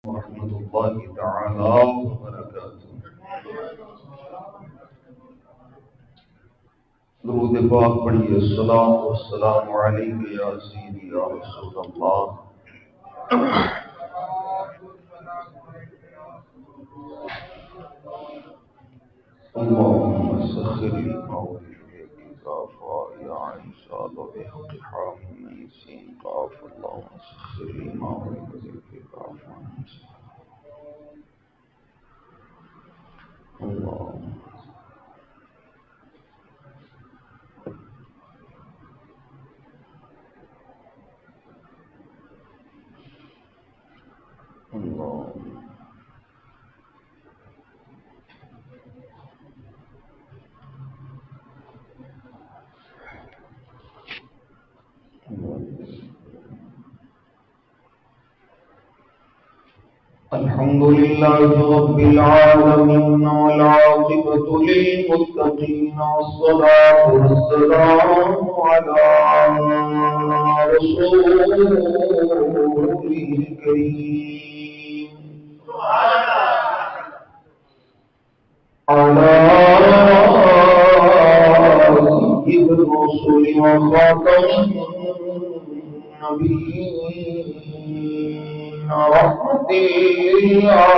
ورحمة الله تعالى وبركاته. درود پاک پڑھیے. السلام والسلام علیک یا سیدی یا رسول اللہ. اللهم سخر المولى بكافا يا عين صاد بحق حرام يسين قاف. اللهم سخر المولى بكافا اللهم الحمد لله رب العالمين والعاقبة للمتقين والصلاة والسلام على رسوله الكريم على سيد الرسل وخاتم النبيين رحمة للعالمين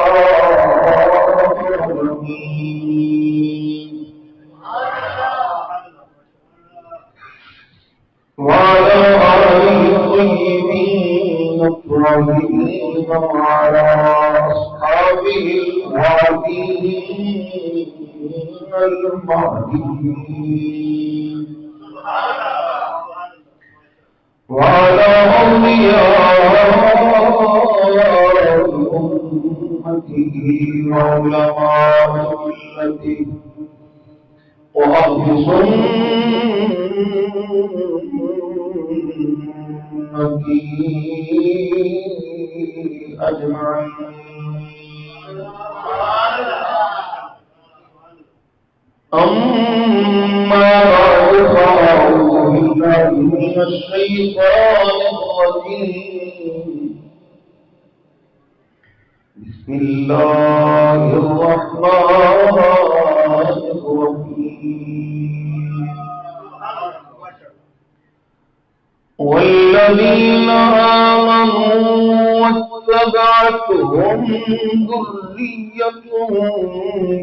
وعلى آله الطيبين الطاهرين وعلى أصحابه الوارثين المهديين وعلى أولياء أمته وعلماء ملته وأهل سنته أجمعين. أما بعد فأعوذ بالله من الشيطان الرجيم. بسم الله الرحمن الرحيم. والذين آمنوا واتبعتهم ذريتهم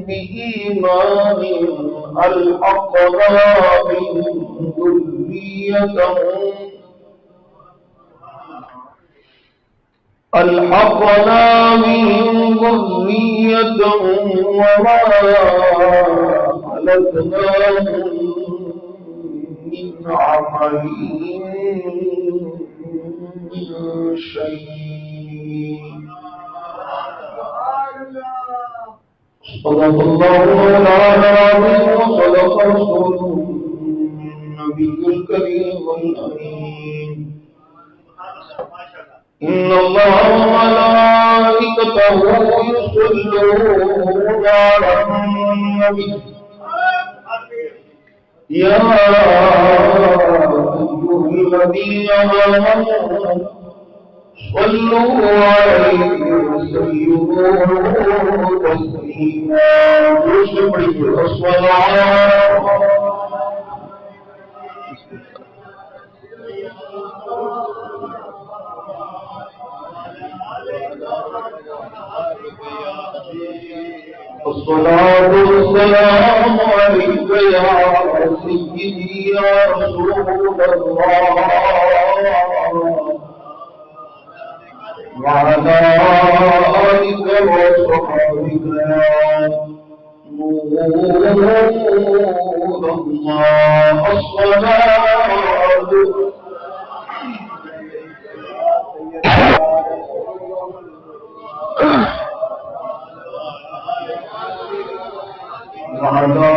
بإيمان ألحقنا بهم ذريتهم وما ألتناهم من عملهم من شيء. صدق الله العظيم وصدق رسوله النبي الكريم الأمين. إن الله وملائكته يصلون على النبي يا أيها الذين آمنوا صلوا عليه وسلموا تسليما. يشبه الصلاة الصلاة والسلام عليك يا سيدي يا رسول الله وعلى آلك وصحبك يا نور الله. الصلاة وعلى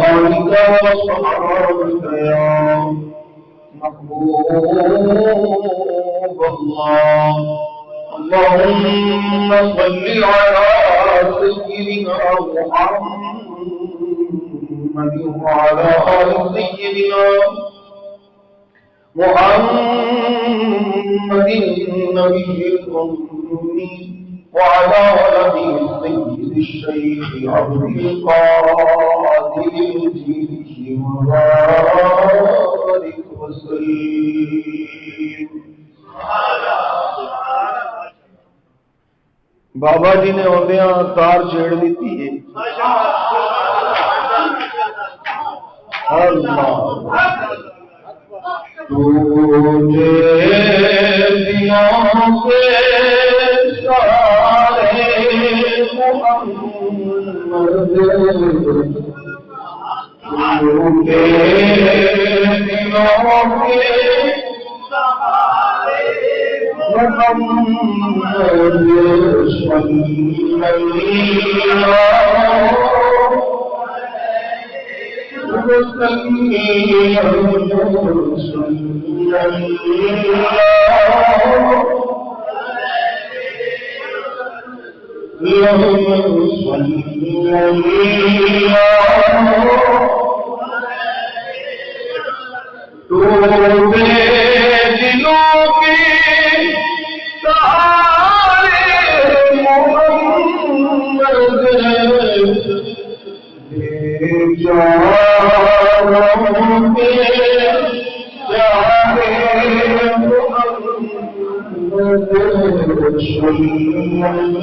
آلك وصحبك يا محبوب الله. اللهم صل على سيدنا محمد وعلى آل سيدنا محمد النبي الأمي وعلى ولده السيد الشيخ عبد القادر الجيش وبارك وسلم. بابا جی نے آدھا تار چھیڑ دیتی ہے. تجھے دلوں کے سارے محمد تجھے دلوں کے محمد صلی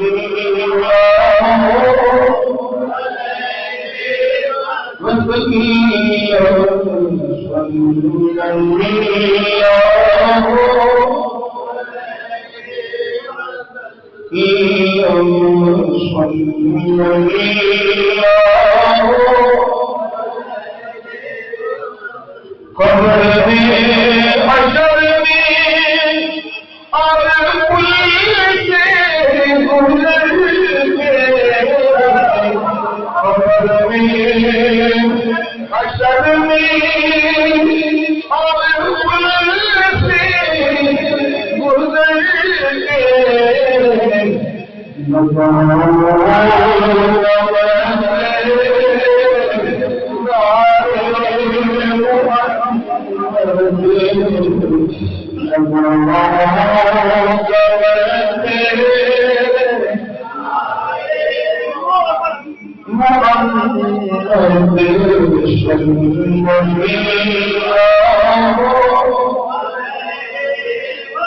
میں قربان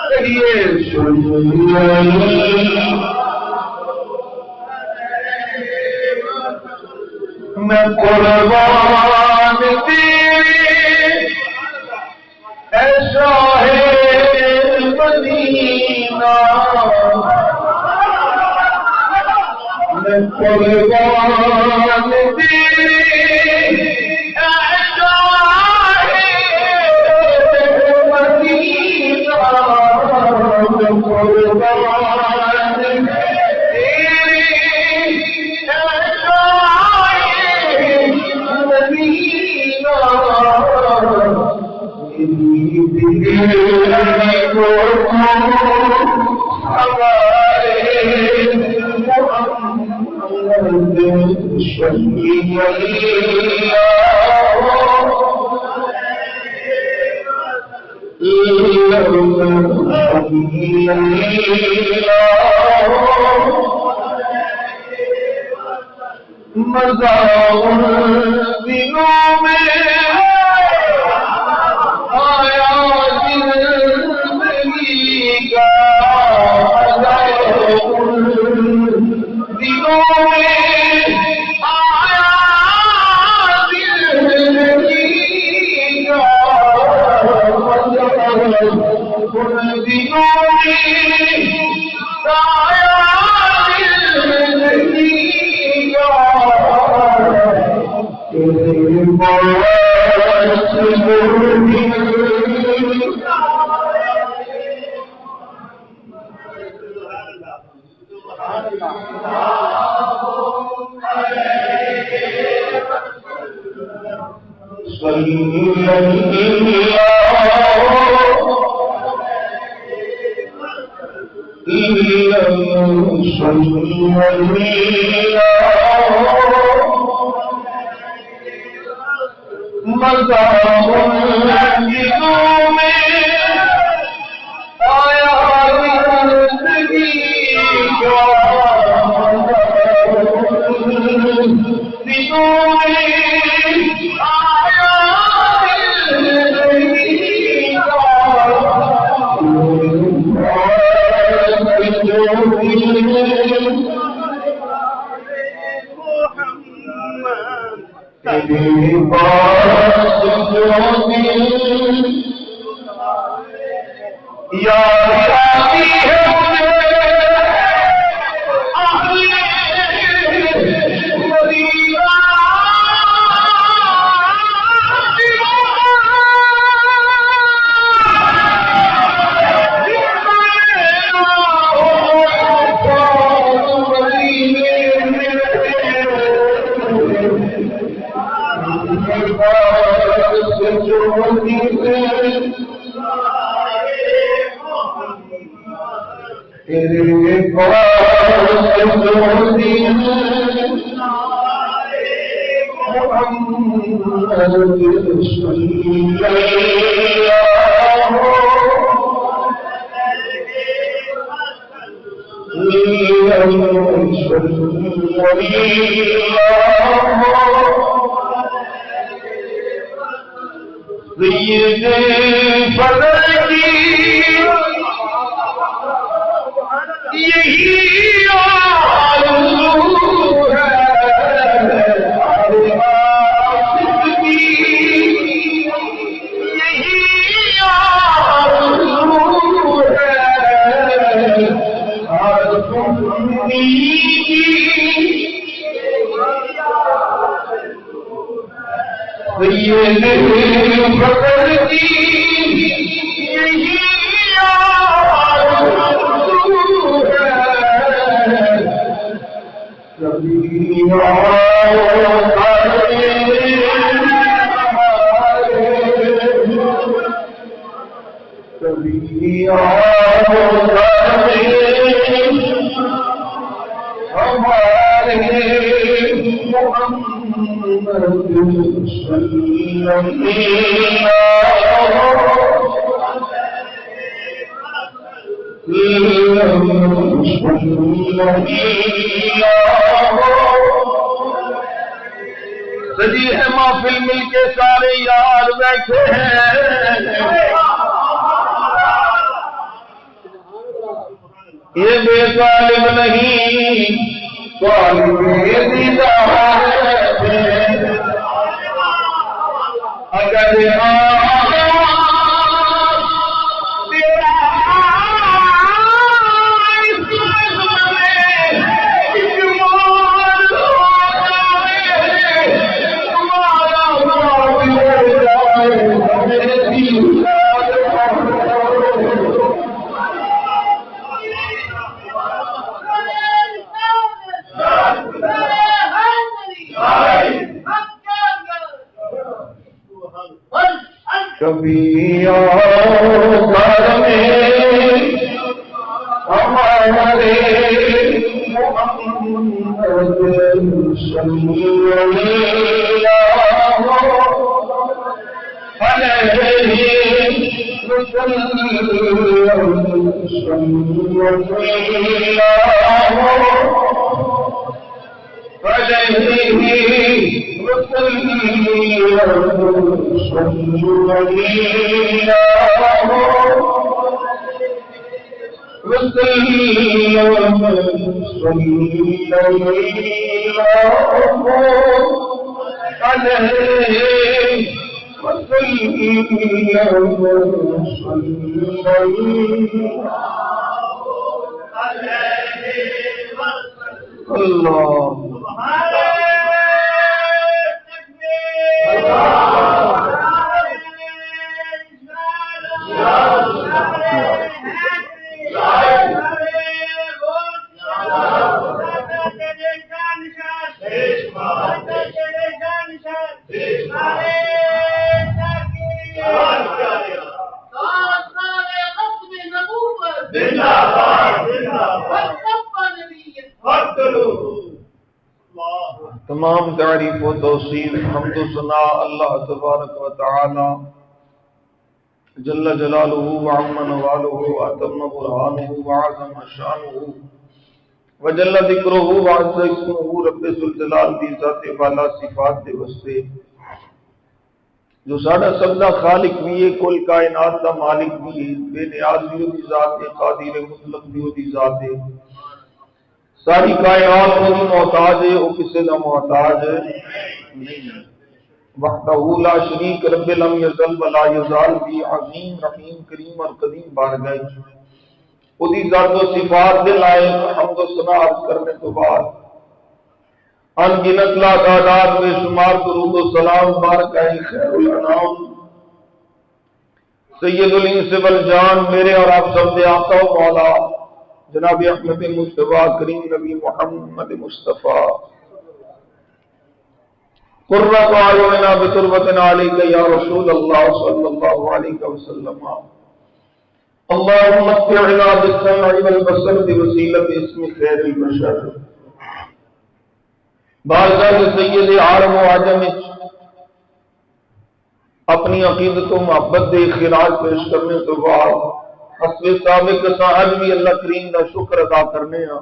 تیری اے شاہ مدینہ میں قربان تیری اے شاہ مدینہ میں قربان تیری مزاون دنوں میں آیا زندگی کا مزاون دنوں میں آیا زندگی کا مزاون دنوں میں آیا زندگی آیا زندگی کا تیری بات جو دل یاد آتی ہے سجی ہے محفل مل کے سارے یار بیٹھے ہیں یہ بے طالب نہیں طالب دیدار ہے اگر کبھی آؤ گھر میں ہمارے محمد صلی اللہ علیہ تمام تعریف و توصیف حمد و ثنا اللہ تبارک و تعالی جل جلالہ وعم نوالہ واتم برہانہ وعظم شانہ وجل ذکرہ وعز اسمہ رب ذوالجلال دی ذات والا صفات دے واسطے جو ساڈا سب دا خالق بھی ہے کل کائنات دا مالک بھی ہے بے نیاز بھی دی ذات ہے قادر مطلق بھی دی ذات ہے ساری کائنات کو محتاج ہے، وہ کسی کا محتاج نہیں ہے۔ وحدہ لا شریک رب لم یزل ولا یزال بھی عظیم رحیم کریم اور قدیم بارگاہ خودی ذات و صفات دے لائق حمد و ثنا کرنے تو بعد ان گنت لا تعداد میں شمار درود و سلام بارگاہ خیر الانام سید الانس والجان میرے اور آپ سب دے آقا و مولا جناب احمد مصطفیٰ کریم نبی محمد مصطفیٰ قرۃ اعیننا بتربۃ علیک یا رسول اللہ صلی اللہ علیہ وسلم اللهم متعنا بالسمع والبصر بوسیلۃ اسم خیر البشر بارگاہ سید عالم و عجم اپنی عقیدت و محبت دے خراج پیش کرنے تو بعد حسب سابق صاحب بھی اللہ کریم کا شکر ادا کرنے ہاں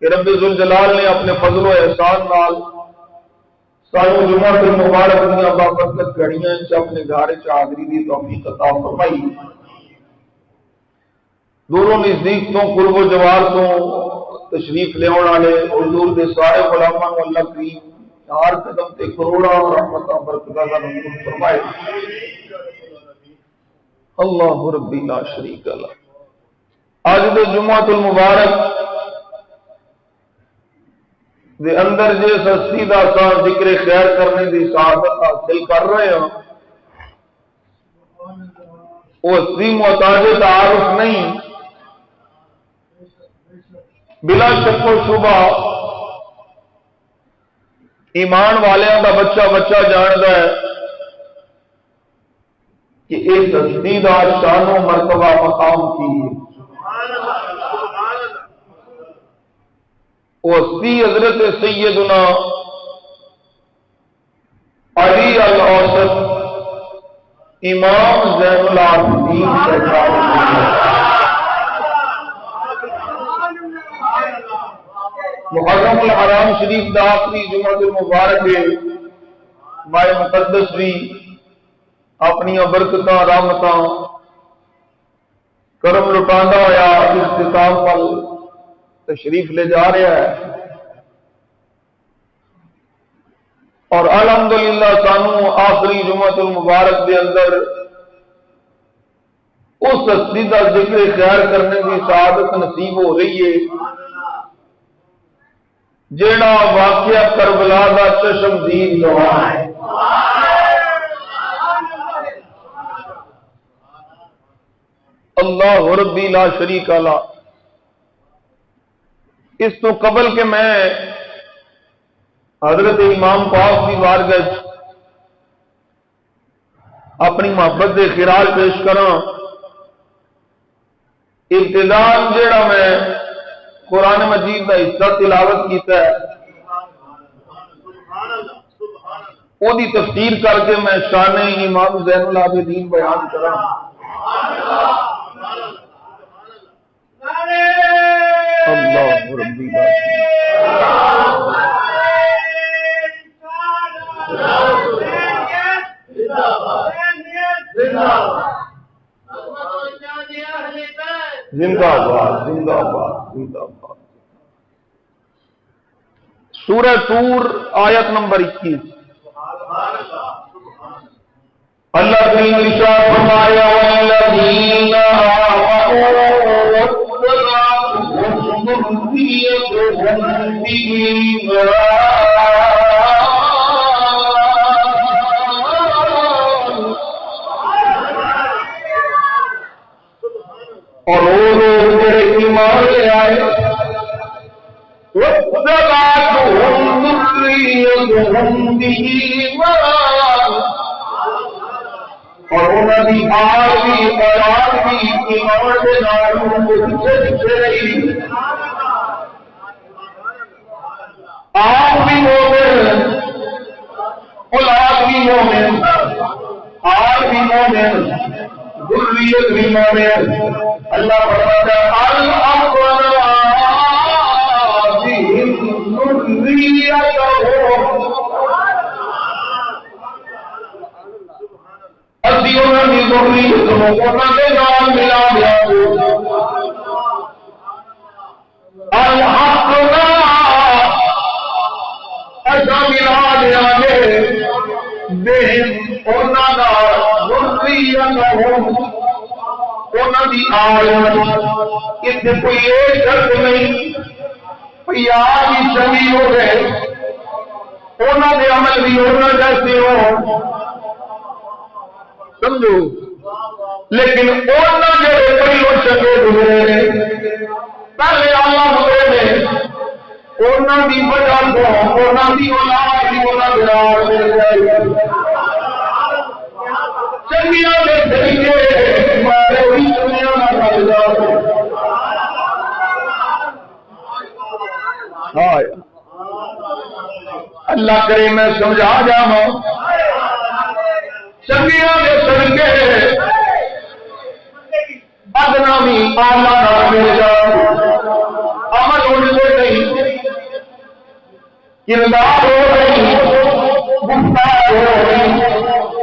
کہ رب ذوالجلال نے اپنے فضل و احسان نال سانو جمعہ المبارک دیا بابرکت گھڑیاں اپنے گھر حاضری دی توفیق عطا فرمائی۔ دوروں نزدیک تو قرب و جوار تو تشریف لے والے حضور دے سارے غلاماں کو اللہ کریم ہر قدم تے کروڑاں رحمتاں برکتاں دا نصیب فرمائے۔ اللہ ربی لا شریک اللہ۔ آج دے جمعہ المبارک دے اندر جس ہستی دا سا ذکر خیر کرنے دی سعادت حاصل کر رہے ہیں وہ ہستی محتاج تعارف نہیں، بلا شک و شبہ ایمان والیاں دا بچہ بچہ جاندا ہے کہ اس ہستی دا شان و مرتبہ مقام کی ہے۔ وہ ہستی حضرت سیدنا علی الاوسط امام زین العابدین سرکار محرم الحرام شریف دا آخری جمعہ المبارک ماہ مقدس بھی اپنی برکتاں رحمتاں کرم لٹاندا ہوا اختتام پل تشریف لے جا رہا ہے اور الحمدللہ سانو آخری جمعہ المبارک دے اندر اس ہستی کا ذکر خیر کرنے کی سعادت نصیب ہو رہی ہے جیڑا واقعہ کربلا کا چشمدید گواہ ہے۔ اللہ ربی لا شریک اللہ۔ اس تو قبل کہ میں حضرت امام پاک کی بارگاہ اپنی محبت دے خراج پیش کراں، ابتداء جیڑا میں قرآن مجید کا حصہ تلاوت کیتا ہے وہ دی تفسیر کر کے میں شان امام زین العابدین بیان کراں۔ اللہ ربی زندہ باد زندہ باد زندہ باد۔ سورہ طور آیت نمبر 21 اللہ کریم ارشاد فرمایا والذین آمنوا ذریتهم بإیمان اور وہ لوگ میرے ایمان لے آئے واتبعتهم ذریتهم بإیمان اور انہوں نے آج بھی اولاد بھی ایمان کے نام کو پیچھے پیچھے رہی، آپ بھی مومن اولاد بھی مومن آج بھی مومن ذریت بھی مومن۔ اللہ فرماتا ہے الأقرا بهم ذریتهم اسی انہوں نے ذریت انہوں کے نام ملا دیا۔ الحق انہوں کی آل اتنے کوئی یہ شرط نہیں یار بھی شمی ہو گئے انہوں کے عمل بھی ہونا جیسے ہو سمجھو لیکن انہوں جو پہلو چنگے گزرے پہلے اللہ ہوئے نے انہوں کی وجہ کو انہوں کی اولاد کی انہوں مل جائے چنگیا کے طریقے ہمارے بھی چنگیا نہ مل جاؤ اللہ کرے میں سمجھا جاؤں چنگیا کے طریقے بدنامی آلہ نہ مل جاؤ عمل ان سے نہیں کردار ہو رہی گفتار ہو رہی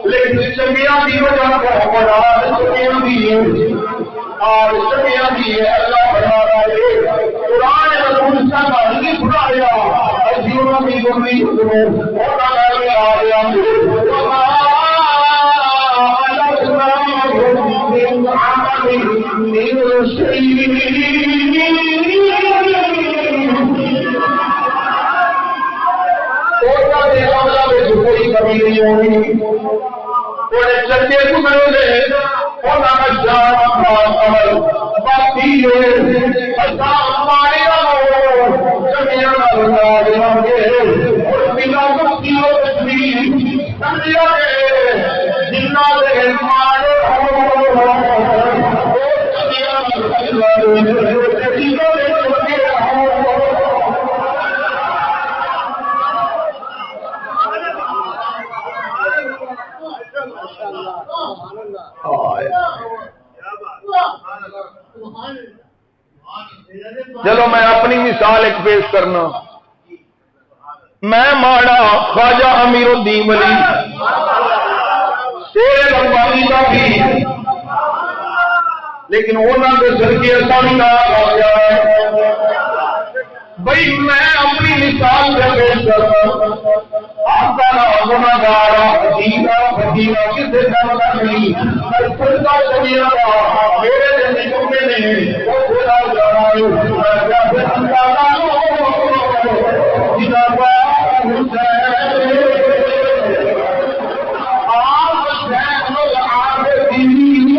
لیکن چنگیا کی وجہ کو اولاد چنگیا بھی اور چنگیا بھی ہے اللہ بنا رہے قرآن رسول صاحب نے سنایا ایسیوں کی گمری ہونا لگے آ گیا کوئی کمی نہیں ہونی تھوڑے چنگے گزرے نے عمل باقی چنگیا بنا دیا گے بنا مکھی ہو سمجھا گے جنہ چلو میں اپنی مثال ایک پیش کرنا میں ماڑا خواجہ امیر الدین ولی شیر ربانی کا بھی لیکن انہوں نے سرکی آسانی نہ آ گیا بھائی میں اپنی مثال سے پیش کرنا آپ کا نام گناہگار حدیثہ فقیرہ کسے جانتا نہیں میں سرکا شریعہ کا میرے جنی چکے نہیں وہ خدا جانا ہے میں جیسے اندازہ جناب آپ شہر العابدین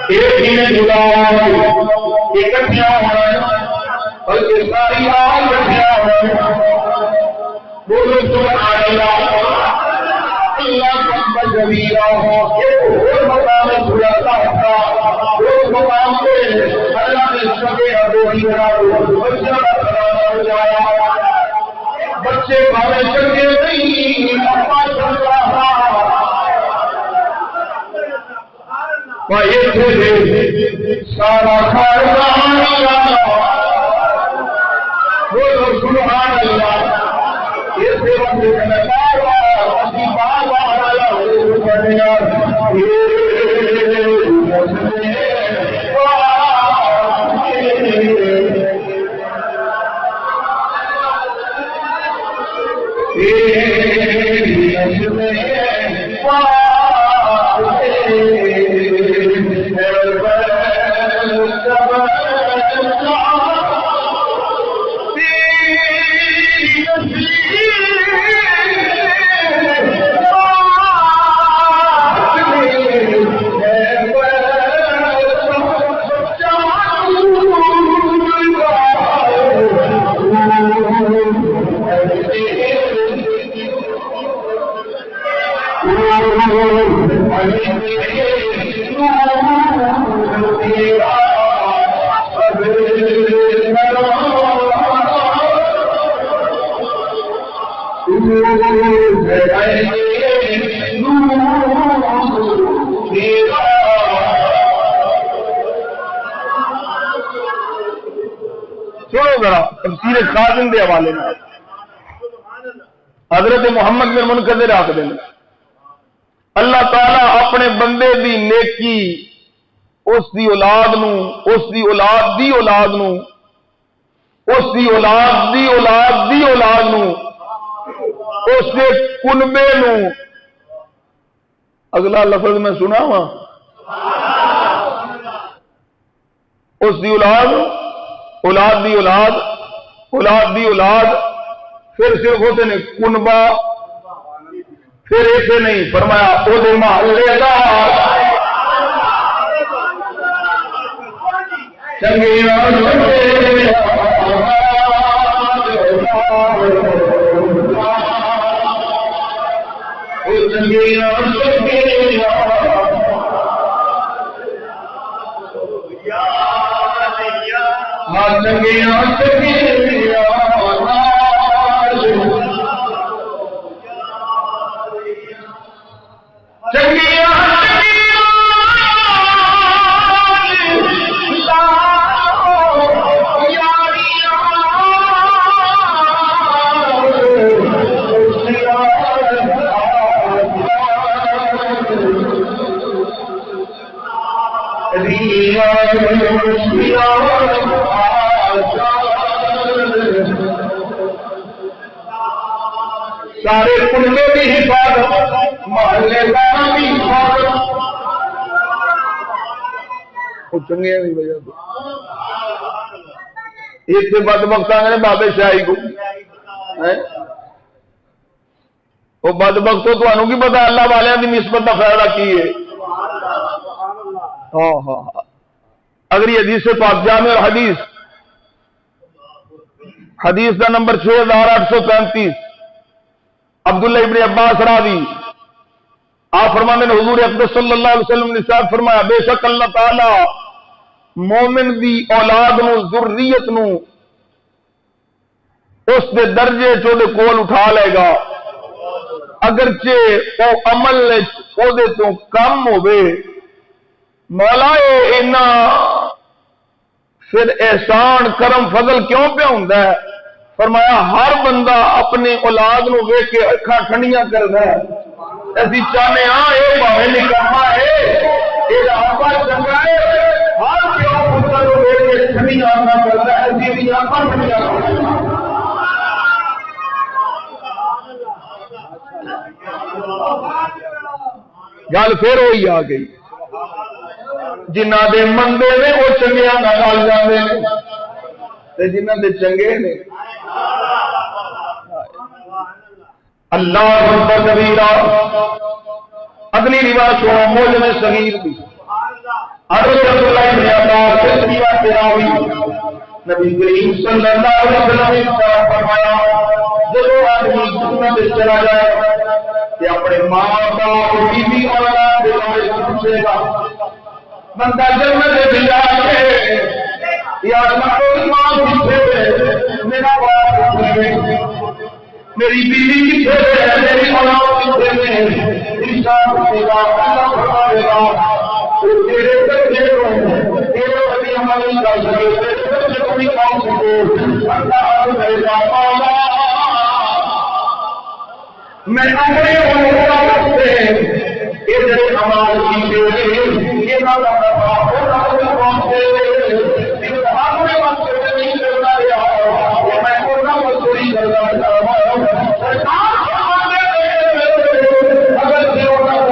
ایک ہی میں جدا اکٹھیا ہونا بلکہ ساری آج اکٹھیا ہونا بولو سبحان اللہ اللہ اکبر کبیرہ ایک مقام خلاصہ ہوتا اس مقام پہ اللہ نے سبے ابوی بنا بچہ کا سلام ہو جایا بچے بھاوے چنگے نہیں اپا چنگا سارا بولو سبحان اللہ اس وقت میں بار تفسیر خازن کے حوالے میں حضرت محمد بن منکدر آخر اللہ تعالی اپنے بندے دی نیکی اس دی اولاد نو اس دی اولاد دی اولاد نو اس دی اولاد دی اولاد دی اولاد نو اس دے کنبے نو اگلا لفظ میں سنا وا اس دی اولاد اولاد دی اولاد اولاد دی اولاد پھر صرف ہوتے نے کنبا پھر ایسے نہیں فرمایا او دے محلے دا چنگیاں سارے کنبے بھی حفاظت محلے دار بھی حفاظت وہ چنگے نہیں بھیا ایک سے بدبخت نے بابے شاہی کو وہ بدبخت تو کی پتا اللہ والوں کی نسبت کا فائدہ کی ہے ہاں ہاں اگلی حدیث پاک جامع اور حدیث کا نمبر 6835 عبداللہ ابن عباس راوی آپ فرمانے حضور اقدس صلی اللہ علیہ وسلم نے ارشاد فرمایا بے شک اللہ تعالی مومن دی اولاد نو ذریت نو اس دے درجے چو دے کول اٹھا لے گا اگرچہ او عمل او دے تو کم ہوئے مولا اینا پھر احسان کرم فضل کیوں پہ ہوندا ہے فرمایا ہر بندہ اپنے اولاد نو ویکھ کے اکھاں ٹھنڈیاں کردا ہے اسی چاہنے ہاں اے بھاوے نکاح ہے اے رابطہ چنگا ہے ہر پیو پتر نو ویکھ کے ٹھنڈیاں نہ کردا ہے اسی دی اکھاں ٹھنڈیاں گل پھر وہی آ گئی جنہ دے مندے نے وہ چنگیاں نال جاندے نے تے جنہ دے چنگے نے اللہ اکبر کبیرہ اگلی روایت سنو موجم صغیر دی حضرت عبداللہ بن عباس سے روایت راوی نبی کریم صلی اللہ علیہ وسلم نے فرمایا جب آدمی جنت میں چلا جائے کہ اپنے ماں باپ بیوی اولاد کے بارے میں پوچھے گا بندہ جنت میں جا کے یا میری ماں کتنے میرا باپ کتنے میری بیوی کتنے ہے میری اولاد کتنے میری شان کتنے گا اللہ فرمائے گا تیرے بچے کو تیرے ابھی عمل نہیں کر سکے تیرے بچے کو بھی کام سکے اللہ میرے مولا میں اپنے اولاد سے یہ جڑے عمل کیتے یہ نہ کرنا اور نہ کام سے اپنے واسطے نہیں کرنا رہا میں کونا مزدوری کرنا چاہتا اگر دیو نہ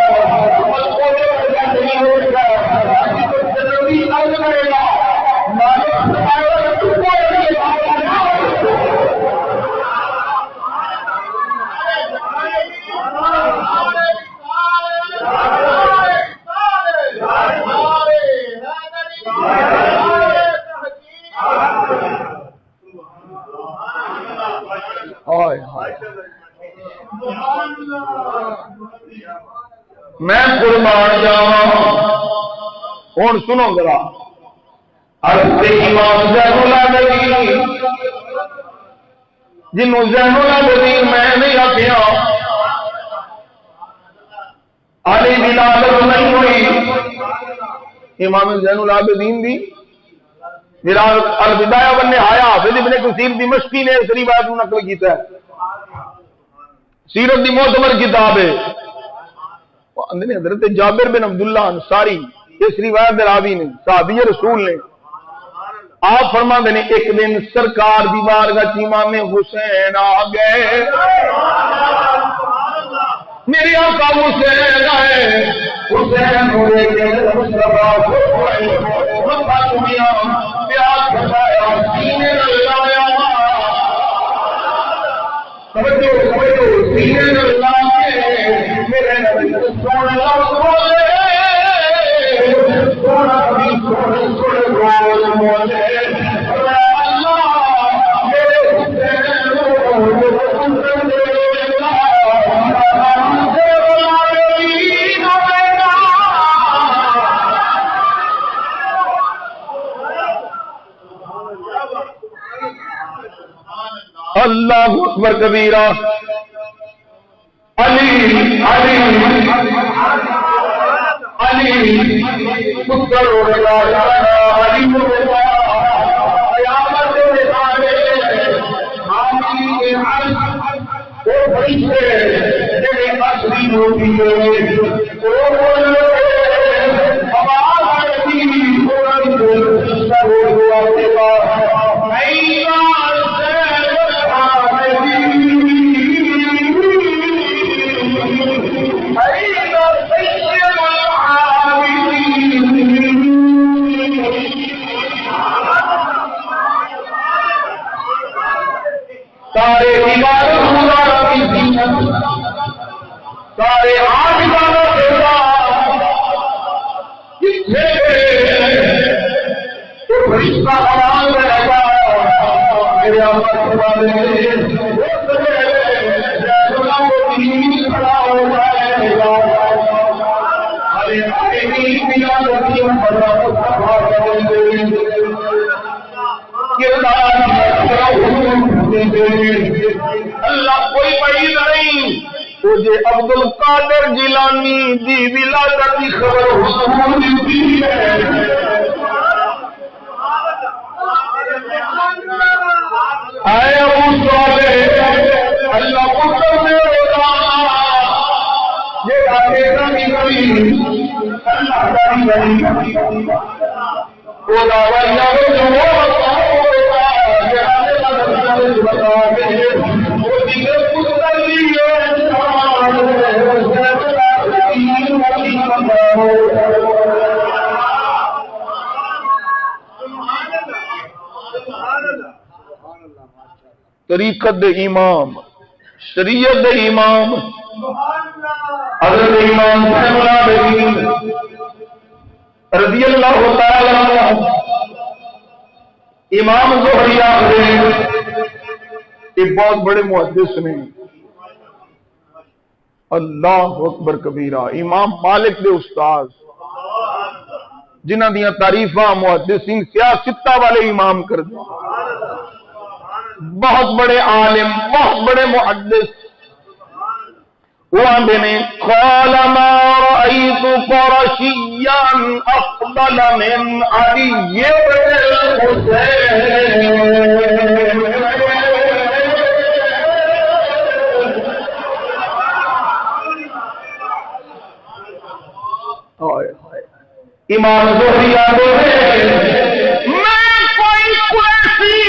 میں قربان جاواں ہوں سنو ذرا امام زین العابدین جنوں زین العابدین میں نہیں آخیا علی ولادت نہیں ہوئی امام زین العابدین دی البدایہ والنہایہ حافظ ابن کثیر دمشقی نے اس روایت کو نقل کیتا ہے سیرت دی معتبر کتاب ہے حضرت جابر بن عبداللہ انصاری اس روایت راوی نے صحابی رسول نے آپ فرماتے ہیں ایک دن سرکار دی بارگاہ امام حسین آ گئے، میری آقا حسین آئے، حسین ہوئے کہ مصطفیٰ مکہ دنیا پیار بتایا سینے لگایا، سمجھو سینے لگا کے میرے نبی سونے لفظ بولے، سونا بھی سونے سونے روز بولے، اللہ اکبر کبیرہ، علی علی علی پتر ہو گیا، علی ہو گیا، قیامت کے سارے حامی عرش وہ فرشتے جڑے اصلی ہوتی ہے وہ بولے آواز آئی قرآن کو سب ہوا کے بعد سارے سارے آٹھوانا دیتا تو فرشتہ حرام رہتا میرے آمد والے کھڑا ہو جائے گا، ارے آئی پیا لڑکیوں بڑا اللہ کوئی بعید نہیں، مجھے عبد القادر جیلانی دی ولادت کی خبر حضور دی ہے، اے ابو صالح اللہ قسم میں ہوتا یہ آگے نہیں اللہ تعالی خدا ورنہ جو طریقت دے امام، شریعت دے امام، حضرت امام رضی اللہ تعالی عنہ امام زہری ایک بہت بڑے محدث نے، اللہ اکبر کبیرہ، امام مالک دے استاد جنہ دیاں تعریفاں محدثین سیاستہ والے امام کر دیں، بہت بڑے عالم، بہت بڑے محدث، وہ آندے نے قال ما رأيت قرشيا أفضل من علي بن الحسين، امام زہری آندے میں کوئی قریشی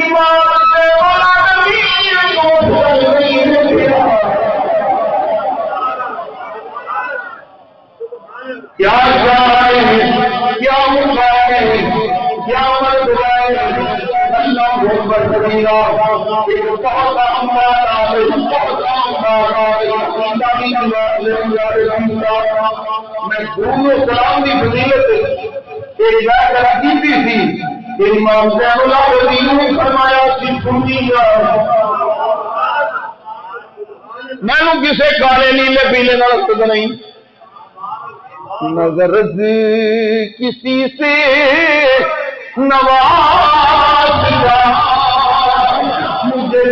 امام سے والا نبی کو کیا جائے کیا مجھائے کیا مرد اللہ اکبر کبیرہ، ایک بہت امارا بہت امارا میں دونوں سلام کی فضیلت ایک جائے کر کی تھی، امام زین اللہ رضی نے فرمایا سی سنی میں نے کسے کالے نیلے پیلے نہ رکھتا نہیں، نظر کسی سے نواز مجھے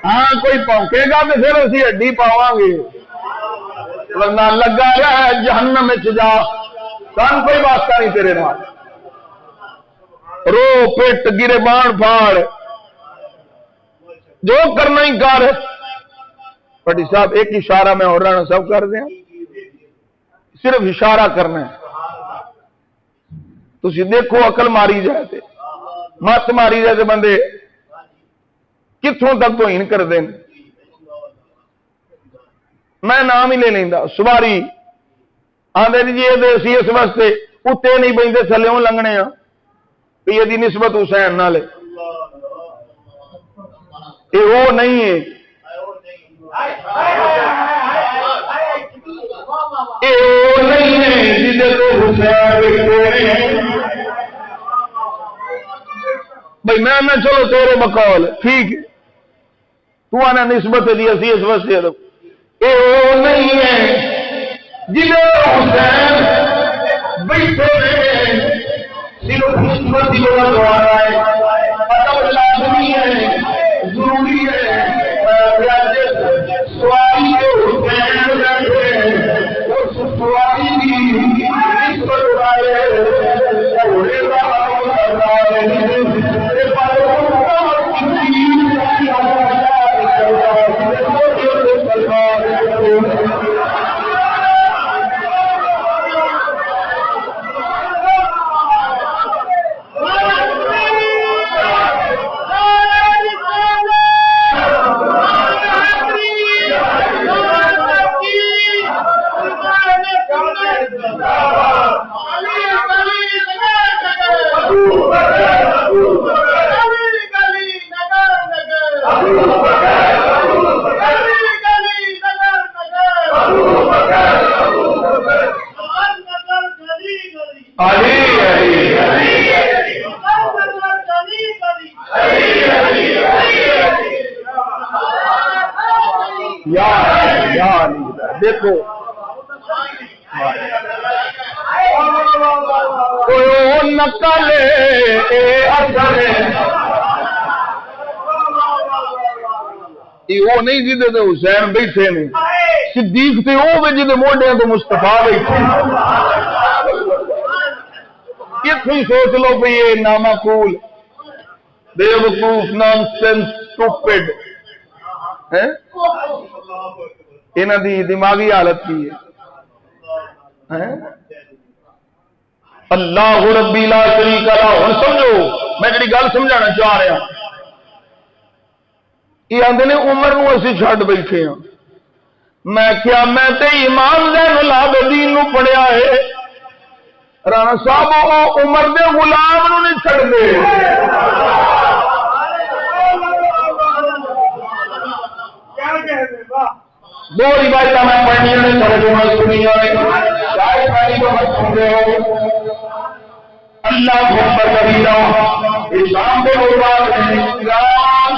ہاں کوئی پونکے گا تو پھر اسی ہڈی پاواں گے، ورنہ لگا رہا جہنم میں جا، سن کوئی واسطہ نہیں تیرے نال، رو پٹ گرے بان پھاڑ جو کرنا ہی کر، بٹی صاحب ایک اشارہ میں اور رہنا سب کر دیں، صرف اشارہ کرنا ہے، تسی دیکھو عقل ماری جائے تے مت ماری جائے تے بندے کتوں تک تو ہین کر دیں۔ میں نام ہی لے لینا سواری آدھے جی یہ اس واسطے اتنے نہیں بہتے تھلےوں لنگنے ہاں کہ یہ نسبت حسین نہ لے، یہ وہ نہیں ہے، یہ وہ نہیں ہے جدے تو حسین بھائی میں نہ چلو تیرے بقول ٹھیک ہے تو آنا نسبت دی اسی اس واسطے یہ وہ نہیں ہے جدے حسین بیٹھے صرف نسبت ہی ہونا دوارا ہے ادب لازمی ہے ضروری ہے سواری کے حسین بیٹھے اس سواری کی نسبت والے دیکھو نقل وہ نہیں جی حسین بیٹھے نے صدیق تے وہ جی موڈے تو مستفا بیٹھے کتوں سوچ لو بھائی یہ نامعقول بے وقوف نان سینس اسٹوپڈ انہاں دی دماغی حالت کی ہے اللہ ربی لا شریک لہ۔ ہن سمجھو میں جڑی گل سمجھانا چاہ رہا یہ آندے نے عمر نو اسی چھڈ بیٹھے ہاں میں کیا میں تے امام زین العابدین نو پڑھیا ہے رانا صاحب وہ عمر دے غلام نو نہیں چھڑ دے دو روایت میں پڑھنی نے ترجمہ سنی ہے شاید پڑھی تو مت سن رہے ہو اللہ اکبر کبیرہ اسلام کے مراد اسلام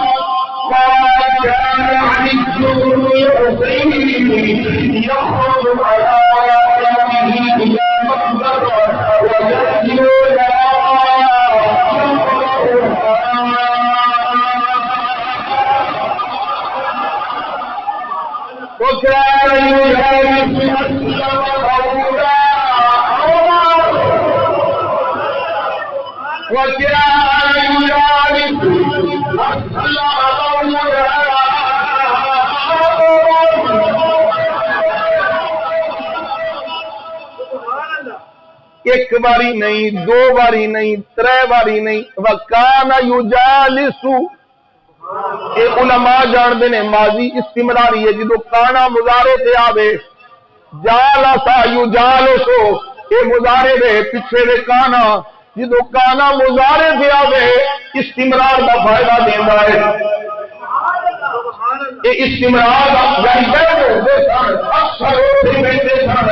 كان علي الحسين يخرج على يمه الى مقبره ويأتي وكان يجالس أسلم قولا وكان يجالس أسلم قولا ایک باری نہیں دو باری نہیں ترے باری نہیں وکان یجالسو یہ علماء جان دے نے ماضی استمراری ہے جدو کانا مضارع تے آوے جالسا یجالسو یہ مضارع دے پیچھے دے کانا جدو کانا مضارع تے آوے استمرار دا فائدہ دیندا ہے یہ استمرار دا یعنی بیٹھے ہوتے سن اکثر ہوتے بیٹھے سن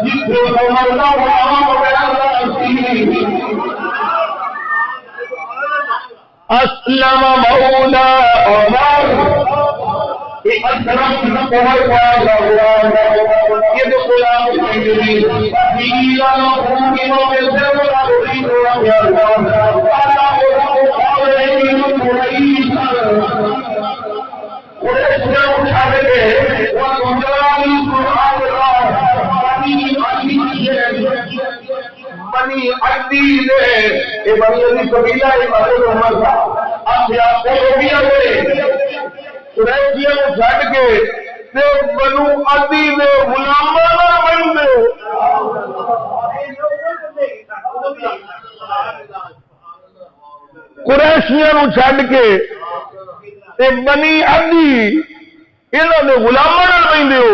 جتنے عمر دا غلام اسلم مولا عمر یہ اسلم عمر والا غلام یہ جو غلام سنگری دیلا خوبی میں سے ولا اريد ان يرضى اللہ قال ان قريش قريش نے اٹھا کے وہ گنجانی قرآن بنی عدی نے یہ بنی عدی قبیلہ ہے حضرت عمر کا اچھا قومیہ نے قریشیوں کو چھڈ کے تے بنو عدی دے غلاماں نہ بندے قریشیاں نو چھڈ کے تے بنی عدی انہاں دے غلاماں نال بندے ہو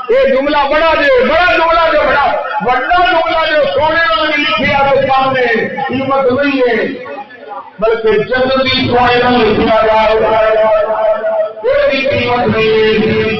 یہ جملہ بڑا جملہ جو بڑا جملہ جو سونے نے لکھیا ہے سامنے قیمت نہیں ہے بلکہ جنتی سونے نے لکھا جا رہا ہے کوئی قیمت نہیں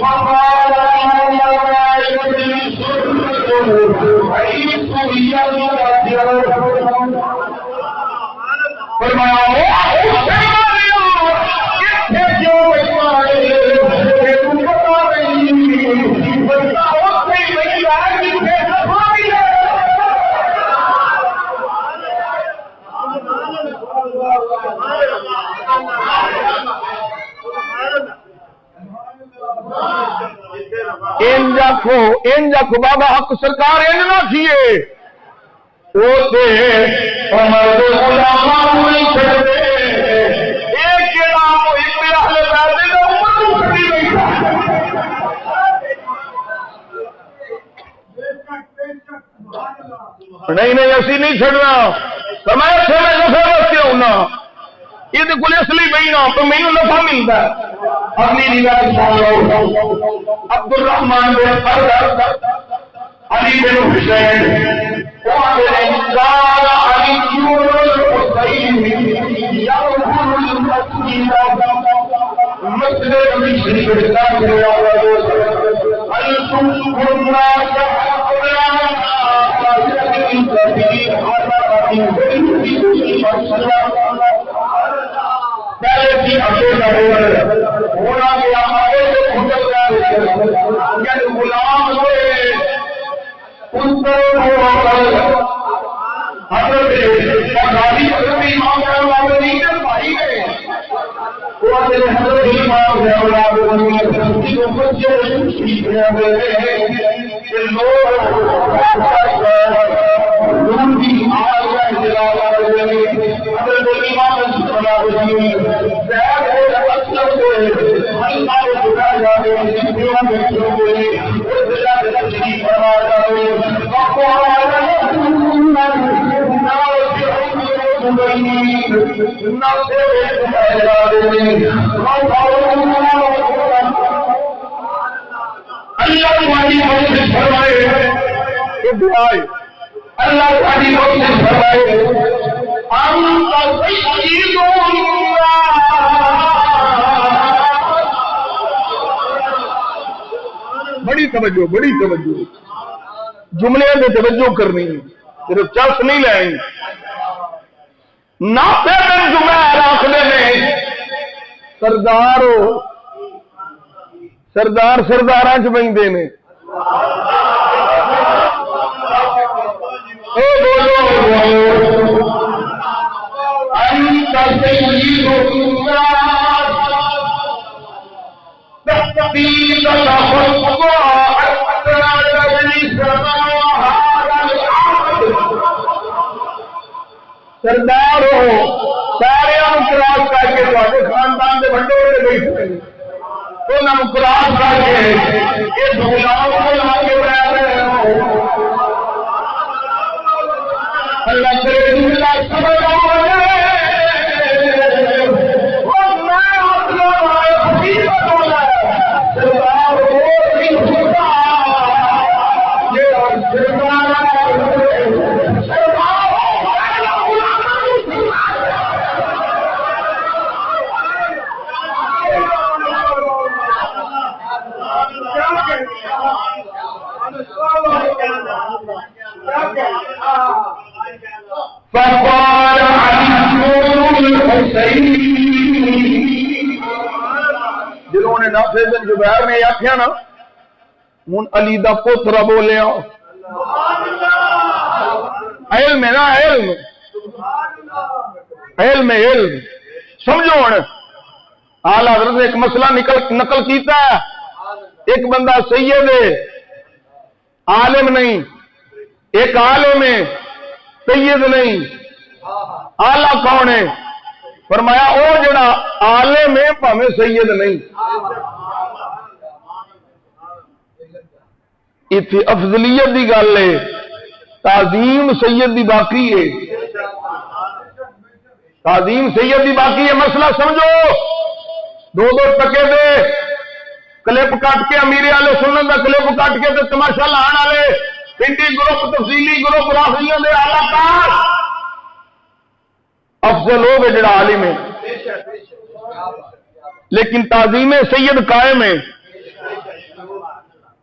کو بابا حق سرکار ان نہ کیے وہ تے عمر دے غلاماں نہیں چھڑدے ایک جڑا ایک اہل بیت دا عمر نو چھڑی بیٹھا نہیں اسی نہیں چھڑنا میں چھوڑے نفع واسطے ہونا یہ تو کوئی اصلی بہنا تو مینوں نفع ملتا ہے اپنی روایت سن لو عبد الرحمن بن علی بن حسین پہلے تھی ہونا گیا غلام ہوئے اللہ تعالی بڑی توجہ جملے میں توجہ کرنی صرف چرس نہیں لیں نافع بن جمیر آخنے میں سردار چ بنتے ہیں سردار ہو سارے کراس کر کے خاندان کے بڑے بڑے بیٹھے انہوں کراس کر کے اس غلام کو لا کے اللہ کرے جنہوں نے نافع بن جبیر نے آخیا نا ہوں علی دا پوترا بولیا علم ہے نا علم سمجھو ہوں آلہ حضرت نے ایک مسئلہ نقل کیتا ہے ایک بندہ سید ہے عالم نہیں ایک عالم ہے سید نہیں آلہ کون ہے فرمایا او جڑا عالم ہے پاویں سید نہیں. اتنے افضلیت دی گل ہے، تعظیم سید دی باقی ہے، تعظیم سید دی باقی ہے. مسئلہ سمجھو، دو ٹکے دے کلپ کٹ کے امیر والے سنن دا کلپ کٹ کے تے تماشا لان والے پنڈی گروپ تفصیلی گروپ رافضیوں دے اعلی کار افضل ہو گئے جڑا عالم ہے، لیکن تعظیم سید قائم ہے.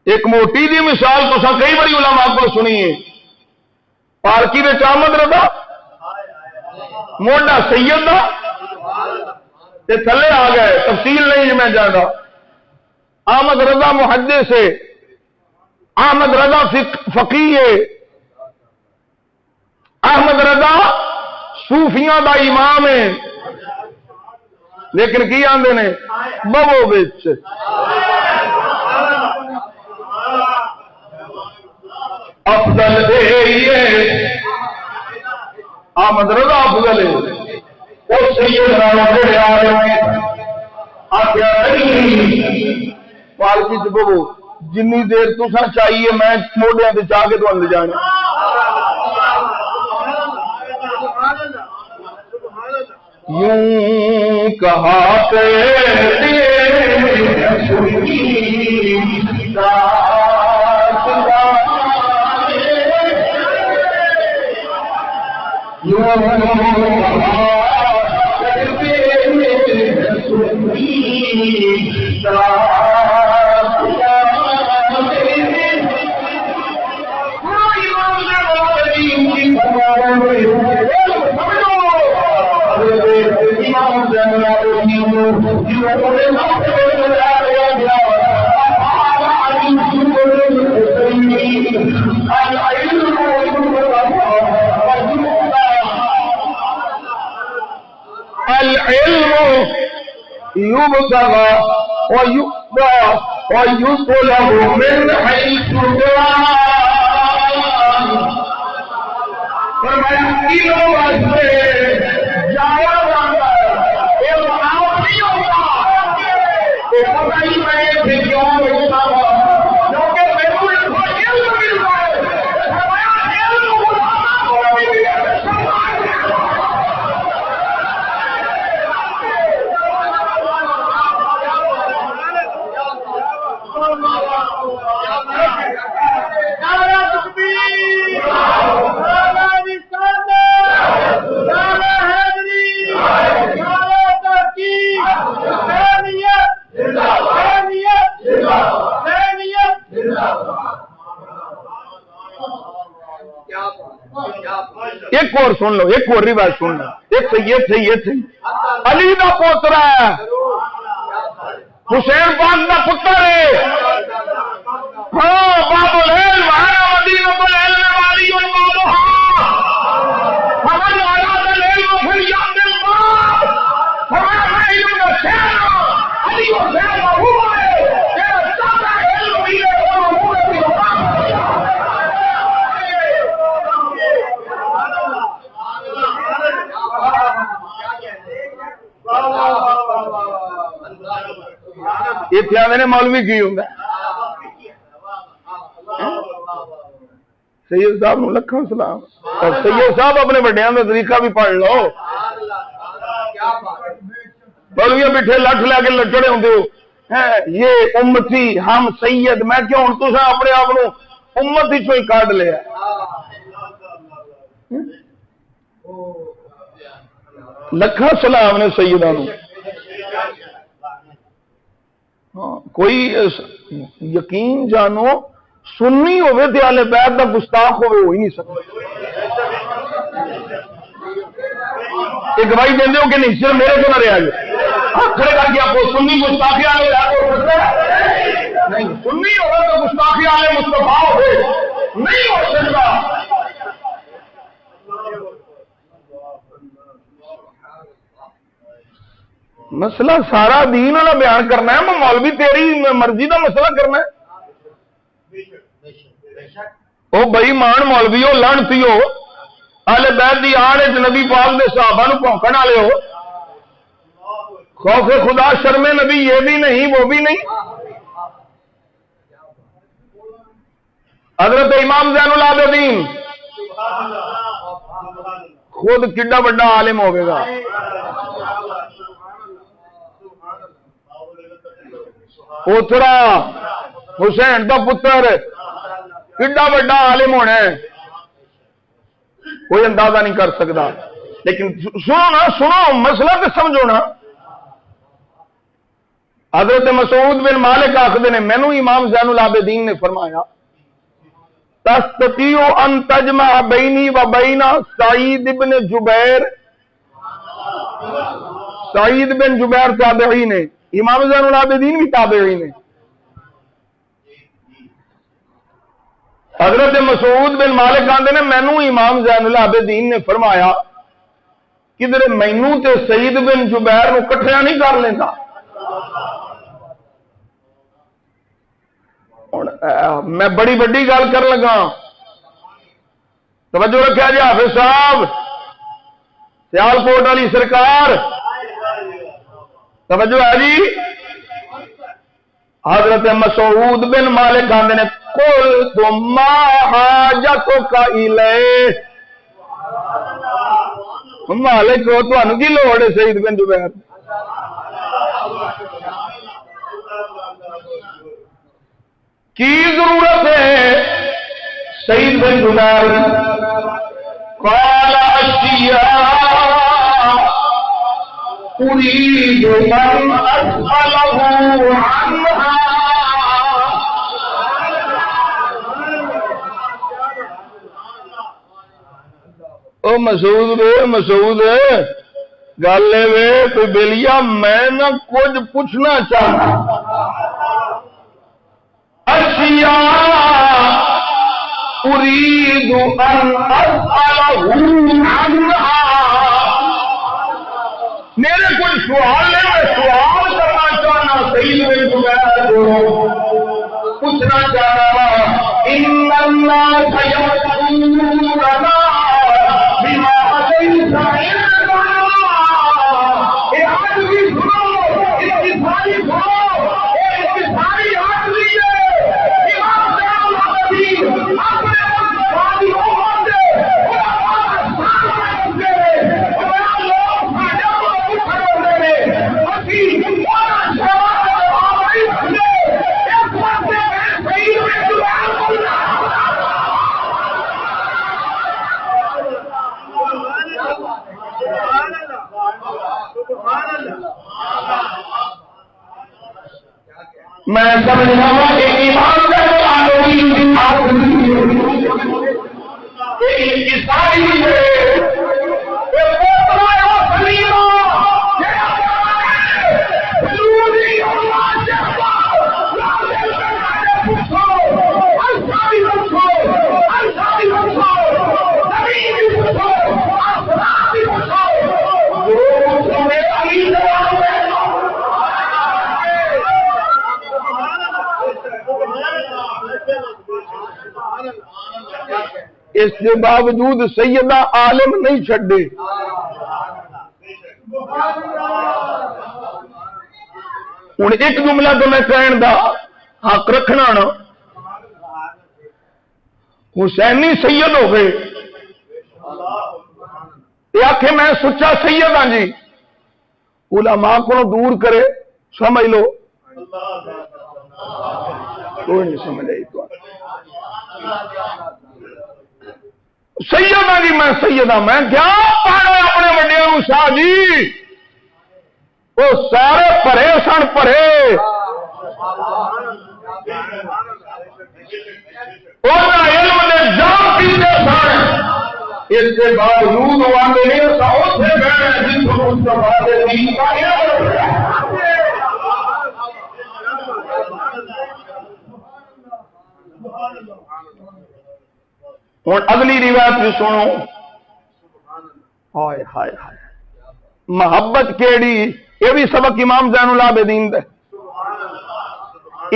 ایک موٹی دی مثال تو کئی بڑی علماء کو سنی ہے، پارکی میں احمد رضا موڈا سید دا تے تھلے آ گئے، تفصیل نہیں میں جانا. احمد رضا محدث ہے، احمد رضا فقیہ ہے، احمد رضا صوفیاں دا امام ہے، لیکن کی آندے نے ببو بچ افضل ہے. احمد رضا افضل ہے، وہ سید جڑے آ رہے ہیں آخیا پالکی چ ببو جنی دیر تسا چاہیے میں موڈیا سے چاہ کے تمہیں لے جانا. یوں کہا العلم يبتغى ويطلب من حيث لا. فرمایا علم واسطے جایا جاتا ہے، علم عام نہیں ہوتا. پتہ ہی میں کیوں بیٹھا ہوا کیونکہ میرے کو علم ملتا ہے. فرمایا علم ایک اور سن لو، ایک اور روایت سن لو. ایک سید علی دا پوترا ہے، حسین پاک دا پتر ہے. ہاں باب العلم ہمارا مدینہ العلم والی بابها ہمارا اولاد العلم فی یاد الماء. ہمارا علم کا شہر علی حسین کا ہوا ہے، تیرا سارا علم بھی ہے اور ہوا بھی اتنے مولوی کی ہوں سید صاحب نو لکھاں سلام. اور سید صاحب اپنے بڑیاں کا طریقہ بھی پڑھ لو. مولوی بیٹھے لٹھ لے کے لچڑے ہوں یہ امتی ہم سید. میں کیوں ہوں تو اپنے آپ امت ہی چوئی کاٹ لیا. لکھاں سلام نے سیداں نو. کوئی یقین جانو سنی ہوئے تے اہل بیت دا گستاخ ہوئے ہو ہی نہیں سکتا. ایک گواہی دیں ہو کہ نہیں صرف میرے کو نہ رہا جائے کھڑے کر کے آپ کو سنی گستاخی والے نہیں. سنی ہوگا تو گستاخی والے مصطفیٰ ہوئے نہیں ہو سکتا. مسئلہ سارا دین والا بیان کرنا ہے، میں مولوی تیری مرضی کا مسئلہ کرنا ہے. وہ بئی مان مولوی ہو لانتی ہو اہل بیت دی آڑ نبی پاک دے صحابہ نو بھونکن والے ہو خوف خدا شرم نبی یہ بھی نہیں وہ بھی نہیں. حضرت امام زین العابدین خود کڈا بڑا عالم ہوگا. پوترا حسین کا پتر کڈا بڑا عالم ہونا ہے کوئی اندازہ نہیں کر سکتا. لیکن سنو نا، سنو مسئلہ تو سمجھو نا. حضرت مسعود بن مالک آخر نے مینو امام زین العابدین نے فرمایا تستطيع ان تجمع بینی و بین سعید بن جبیر. سعید بن جبیر تابعی نے، امام زین العابدین بھی تابعی نے. حضرت مسعود بن مالک آندے نے مینو امام زین العابدین نے فرمایا کدھر مینو تے سعید بن جبیر نو کٹھیا نہیں کر لینا. میں بڑی بڑی گل کر لگا، توجہ رکھا جی حافظ صاحب سیالکوٹ والی سرکار، توجہ ہے جی. حضرت مسعود بن مالک آندے نے قلت ما حاجتک الیہ. مالک ہو تانوں کی لوڑ ہے سعید بن جبیر؟ کی ضرورت ہے سعید بن جبیر؟ قال اشیاء اريد ان اسأله عنها. او مسعود گل وے کوئی بلیا میں نہ کچھ پوچھنا چاہتا. اشیاء اريد ان اسأله عنها. میرے کوئی سوال ہے، میں سوال کرنا چاہنا سعید بن جبیر کو پوچھنا چاہنا. ان الناس يقولون بما ليس عندنا. یہ آدمی سنو، اس کی ساری سنو، اس کی ساری آدمی ہے. امام زین العابدین اپنے ساری امت میں سمجھ رہا ہوں کہ ایمان کا عیسائی ہے اس کے باوجود سیدہ عالم نہیں چھڈے. ہوں ایک جملہ تو میں کہن دا حق رکھنا نا، حسینی سید ہو گئے یہ آخے میں سچا سید ہاں جی، علماء کو دور کرے، سمجھ لو کوئی نہیں سمجھ آئی. تو سیدہ جی میں سیدہ میں کیا پانا اپنے وڈیاں شاہ جی، وہ سارے پرے سن پرے، علم نے جام پیتے سن. اس کے باوجود آتے نہیں سے بہن جن کو ہوں اگلی روایت بھی سنو. ہائے ہائے ہائے محبت کیڑی، یہ بھی سبق امام زین العابدین دے.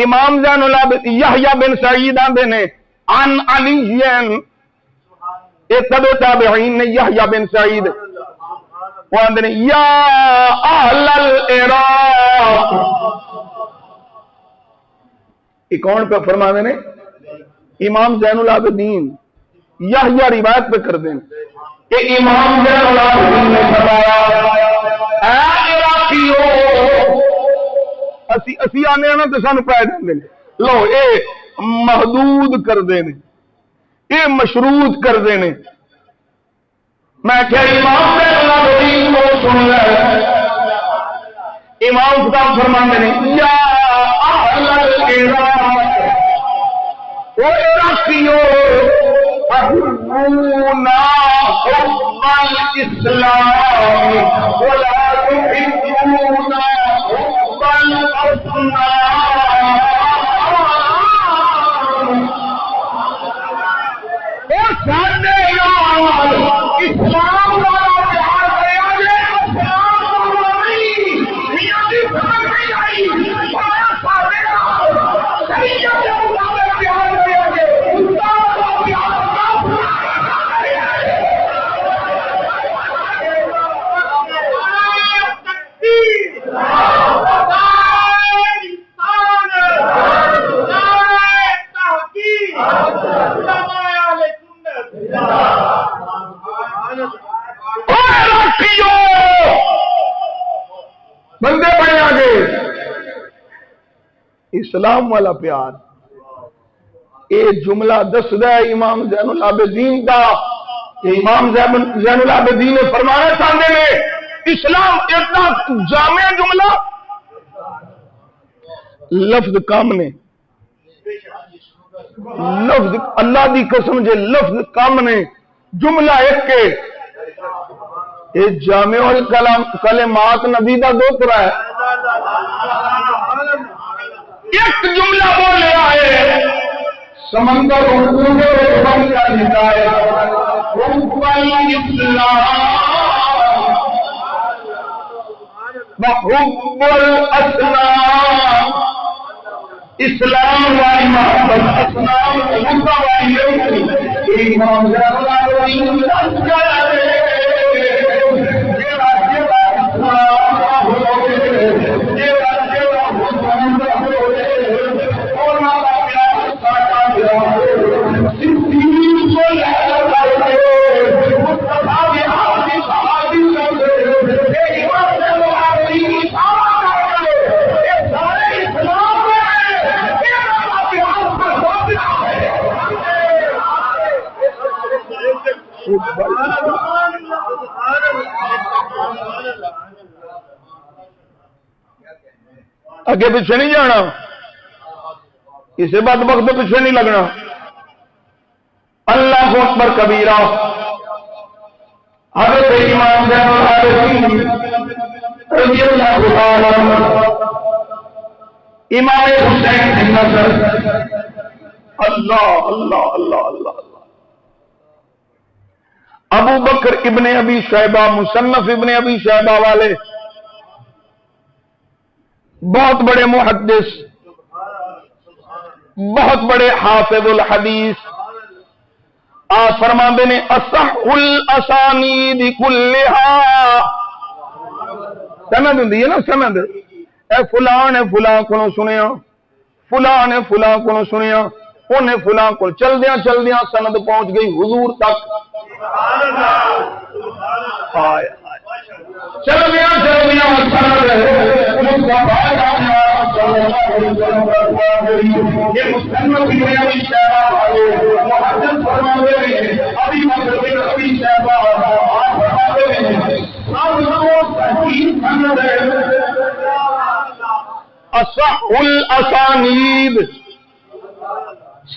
امام زین العابدین یحییٰ بن سعید آندے نے عن علی، یہ تبع تابعین نے یحییٰ بن سعید وہ آندے نے یا اہل العراق، یہ کون پہ فرما دے نے؟ امام زین العابدین یحییٰ روایت پہ کر دیں کہ امام زین العابدین نے فرمایا اے عراقیو، اسی آنے نا تو سانو پائے دیں لو اے محدود کر دینے، اے مشروط کر دینے۔ میں کہ امام زین العابدین کو سن لے، امام خطاب فرماندے نے یا اہل العراق، او عراقیو احبونا حب الاسلام ولا تحبونا حب الاصنام۔ او ساڈے نال اسلام والا پیار کریا جے، اسلام والا نہیں، میاں دی سمجھ نہیں آئی، ساڈے نال صحیح پیار کریا جے، اسلام والا پیار بندے بنے آگے اسلام والا پیار۔ یہ جملہ دسدا ہے امام زین العابدین کا، کہ امام زین العابدین نے فرمایا چاہتے ہیں اسلام اتنا جامع جملہ، لفظ کام نے، لفظ اللہ دی قسم جے لفظ کام نے، جملہ ایک کے یہ جامع کلمات نبی دا دوسرا ہے، ایک جملہ بولے آئے سمندر اردو بن کا دیتا ہے حب الاسلام وحب الاسلام، اسلام والی محبت، اسلام حب والی امام زین العابدین اگے پیچھے نہیں جانا، کسی بد وقت پیچھے نہیں لگنا۔ اللہ اکبر کبیرہ۔ حضرت امام زین العابدین رضی اللہ تعالی عنہ، امام حسین بن نصر، اللہ اللہ اللہ اللہ، ابو بکر ابن ابی شیبہ، مصنف ابن ابی شیبہ والے بہت بڑے محدث، بہت بڑے حافظ الحدیث، آپ فرماندے نے اصح الاسانید کلھا، سند ہوندی ہے نا، سند، اے فلاں نے فلاں کو سنیا، فلاں نے فلاں کو سنیا، انہیں فلاں کو، چلدیاں چلدیاں سند پہنچ گئی حضور تک، چلدیاں چلدیاں سند یہ مصنف ابن ابی شیبہ والے محدث فرماتے ہیں، ابھی بکر بن ابی شیبہ آپ فرماتے ہیں سب کو صحیح سند ہے، اصح الاسانید،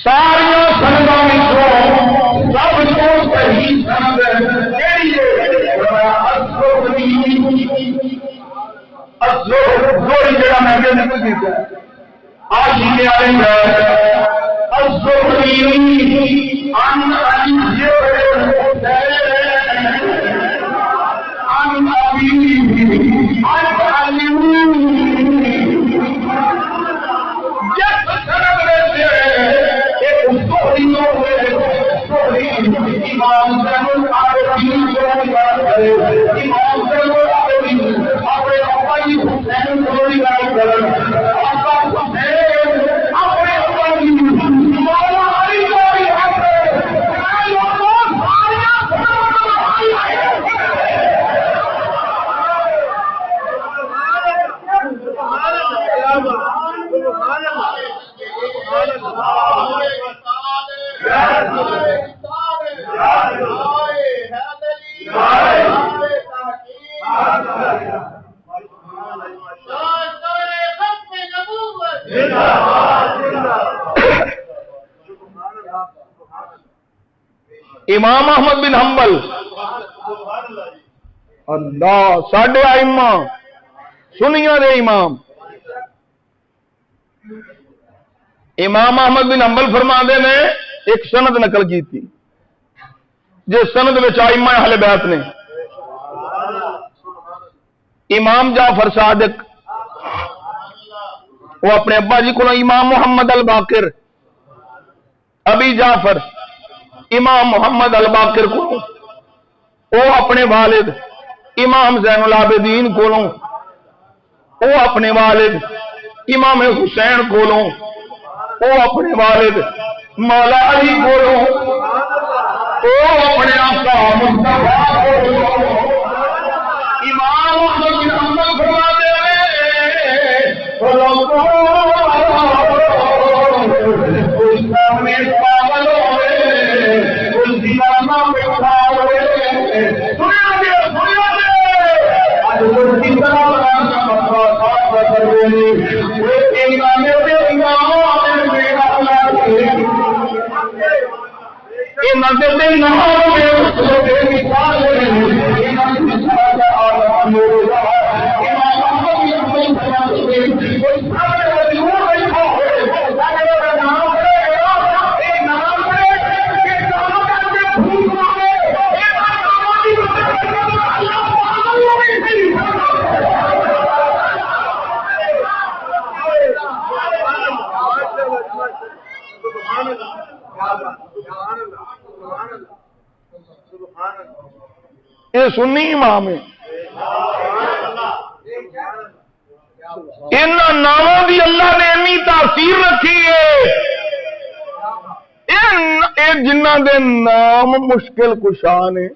سارا سندوں میں سب کو صحیح سند ہے، جڑا میں نکل دیتا آشی علی ہے الزہری عن علی عن ابی عن علی، جب سند لیتے ایک زہریوں میں امام زین العابدین کو یاد کرے، امام زین امام احمد بن حنبل اللہ ساڈے ائمہ سنیاں دے امام امام احمد بن حنبل فرماندے نے ایک سند نقل کی تھی جس سند میں ائمہ اہل بیت نے امام جعفر صادق وہ اپنے ابا جی کو امام محمد الباقر ابی جعفر امام محمد الباقر کو وہ اپنے والد امام زین العابدین کو وہ اپنے والد امام حسین کو وہ اپنے والد مولا علی کو وہ اپنے آقا مصطفیٰ کو امام احمد بن حنبل فرماتے ہیں کوئی سامنے پاگل ہوئے کوئی دیوانہ بیٹھا ہوئے سنیا دے آج وہ کی طرح مسئلہ صاف کر دیں وہ امام دے امام میرا اللہ ان دے نام میں اس دے مثال ان مثال عالم نور یہ سنی امام ہے ان ناموں کی اللہ نے اتنی تاثیر رکھی ہے جنہ دے نام مشکل کشا نے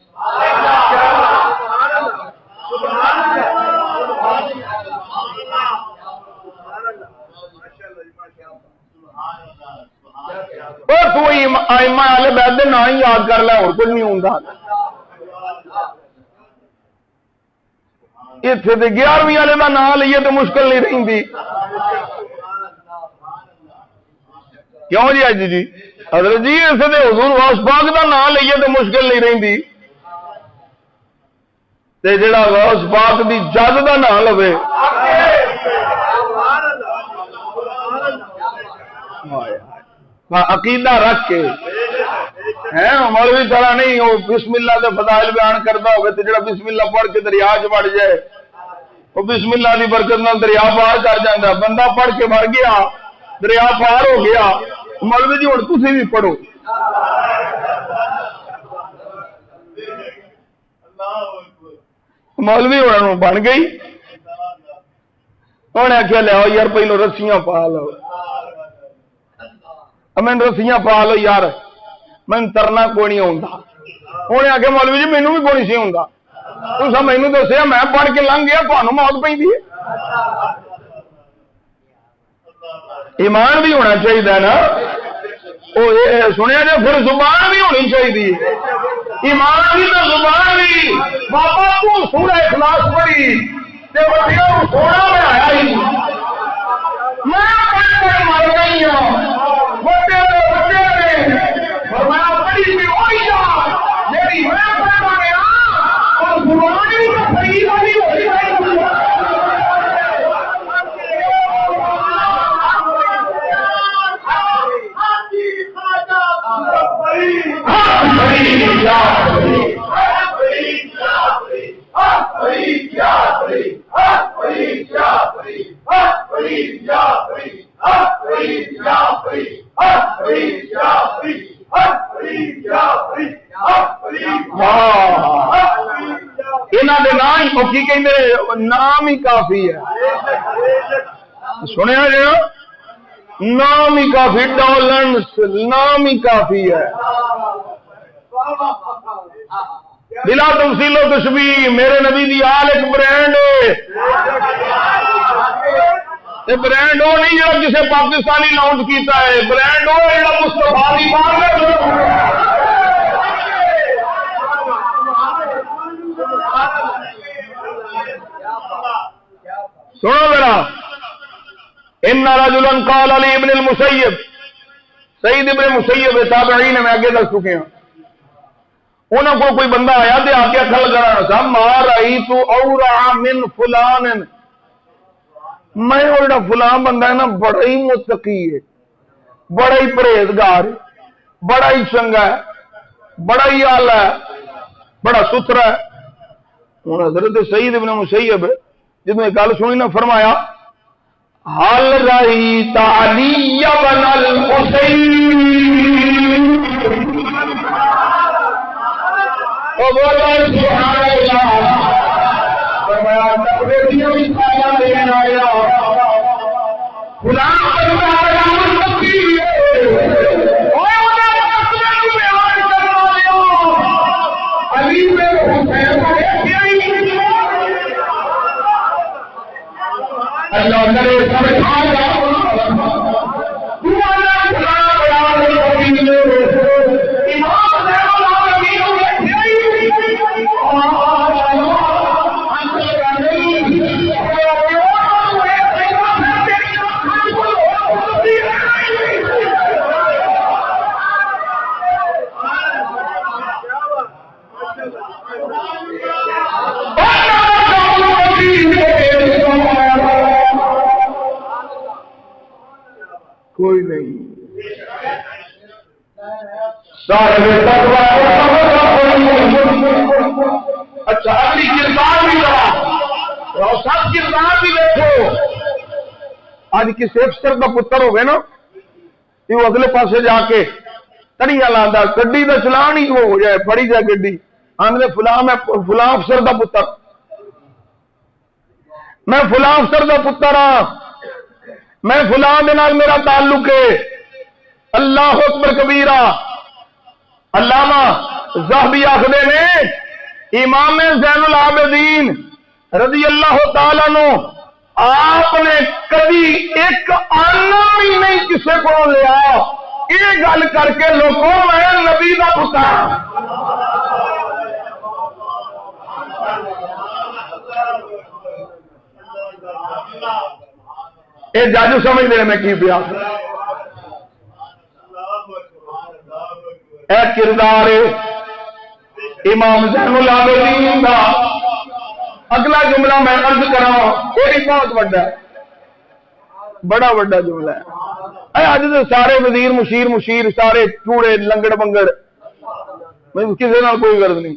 کوئی ائمہ اہل بیت دے نام ہی یاد کر لے اور کچھ نہیں ہوندا اتنے تو 11ویں والے کا نام لئیے تو مشکل نہیں رہی کیوں جی اج جی حضرت جی اسے تو حضور غوث پاک کا نام لئیے تو مشکل نہیں رہی جڑا غوث پاک دی جد کا نام لوے عقیدہ رکھ کے مولوی طرح نہیں وہ بسم اللہ کے فضائل بیان کرتا ہوگا تو جڑا بسم اللہ پڑھ کے دریا چ وڑ جائے وہ بسم اللہ کی برکت نال دریا پار کر جاتا بندہ پڑھ کے مر گیا دریا پار ہو گیا مولوی جی ہوں تسی بھی پڑھو مولوی ہوں بن گئی انہیں آخیا لیاؤ یار پہلو رسیاں پا لو میں رسیاں پا لو یار میں ترنا کوئی نہیں آتا انہیں آخیا مولوی جی مینو بھی کوئی نہیں سی آتا تو مینو دسیا میں پڑھ کے لنگ گیا تمہیں موت پہ ایمان بھی ہونا چاہیے نا سنیا جائے پھر زبان بھی ہونی چاہیے ایمان بھی تو زبان بھی بابا تو سورہ اخلاص پڑھی سونا میں آیا ہی میں مر گئی ہوں بچے میں پڑھی بھی ہوئی جی میں پڑھا گیا اور زبان بھی تو صحیح والی ہوئی نام ہی کافی ہے سنیا جی نام ہی کافی ڈالنس نام ہی کافی ہے بلا تفصیل و تشبیہ میرے نبی دی آل ایک برانڈ ہے برانڈ وہ نہیں جو جسے پاکستانی لانچ کیتا ہے برانڈ وہ ہے جو مصطفیٰ دی بات سنو ذرا ان رجلا قال علی ابن المسیب سعید ابن مسیب تابعین میں آگے دس چکے ہیں انہوں کو کوئی بندہ آیا تے آ کے اکھل لگا سا مار آئی تو اورا من فلان، میں وہ جڑا فلان بندہ ہے نا بڑا ہی متقی ہے، بڑا ہی پرہیزگار ہے، بڑا ہی چنگا ہے، بڑا ہی آلہ ہے، بڑا ستھرا ہے۔ ہوں حضرت سید ابن مسیب جنہوں نے گل سنی نہ فرمایا حل رأیت علی بن الحسین، او بولا سبحان اللہ، فرمایا تقریبا سایہ دین آیا غلام بندہ آیا متقی ہے، اوے انہاں دا مطلب بیان کرنا آیا علی بن حسین اللہ کرے سمجھا جا تمہارا خدا بیان کرتی ہے امام زین العابدین کوئی نہیں اچھا اگلی کردار بھی کرا سب کردار بھی دیکھو اج کسی افسر کا پتر ہوگا نا وہ اگلے پاسے جا کے تڑیاں لانا گڈی کا چلان ہی وہ ہو جائے پڑی جائے گڈی آدھے فلاں میں فلاں افسر کا پتر میں فلاں افسر کا پتر ہاں میں فلاں دے نال میرا تعلق ہے اللہ اکبر کبیرہ علامہ ذہبی آخدے نے امام زین العابدین رضی اللہ تعالیٰ عنہ آپ نے کبھی ایک آنا بھی نہیں کسی کو لیا یہ گل کر کے لوگوں میں نبی کا پتر یہ جج سمجھ دے میں کی پیا اے کردار امام زین العابدین دا اگلا جملہ میں عرض کرا یہ بھی بہت بڑا جملہ ہے اج تو سارے وزیر مشیر سارے چوڑے لنگڑ بنگڑ کسی نال کوئی غرض نہیں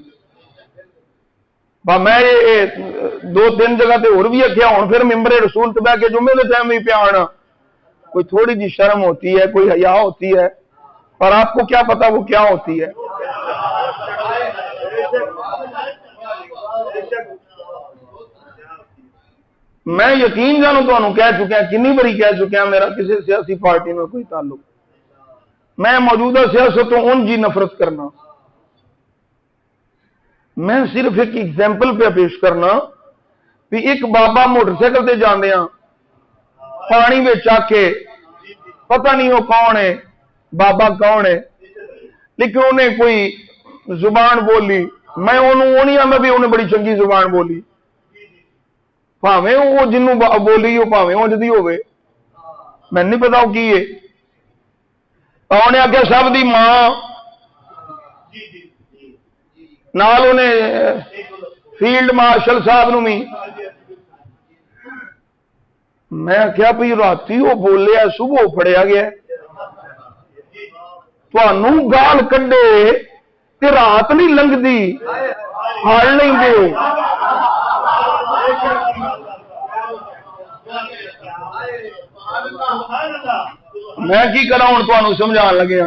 میں دو تین جگہ تے اور بھی آخیا ہوں پھر ممبر رسول تے بہ کے جمعے کے ٹائم بھی پیا آنا کوئی تھوڑی جی شرم ہوتی ہے کوئی حیا ہوتی ہے اور آپ کو کیا پتا وہ کیا ہوتی ہے میں یقین جانو تمہیں کہہ چکا کنی باری کہہ چکا میرا کسی سیاسی پارٹی میں کوئی تعلق میں موجودہ سیاستوں ان جی نفرت کرنا میں صرف ایک ایگزامپل پہ پیش کرنا بھی ایک بابا موٹر سائیکل تے جانے ہیں پانی میں آ کے پتہ نہیں وہ کون ہے بابا کون ہے لیکن انہیں کوئی زبان بولی میں انہوں نہیں آتا بھی انہیں بڑی چنگی زبان بولی پاویں وہ جنوں بولی وہ پاویں وہ جدی ہوئے میں نہیں پتا وہ کی ہے انہیں آگے سب دی ماں نال انہیں فیلڈ مارشل صاحب نو بھی میں کیا بھی راتی وہ بولیا صبح پڑیا گیا تھانوں گال کڈے تے رات نہیں لنگدی ہڑ نہیں دے میں کی کرا ہوں تمہیں سمجھا لگیا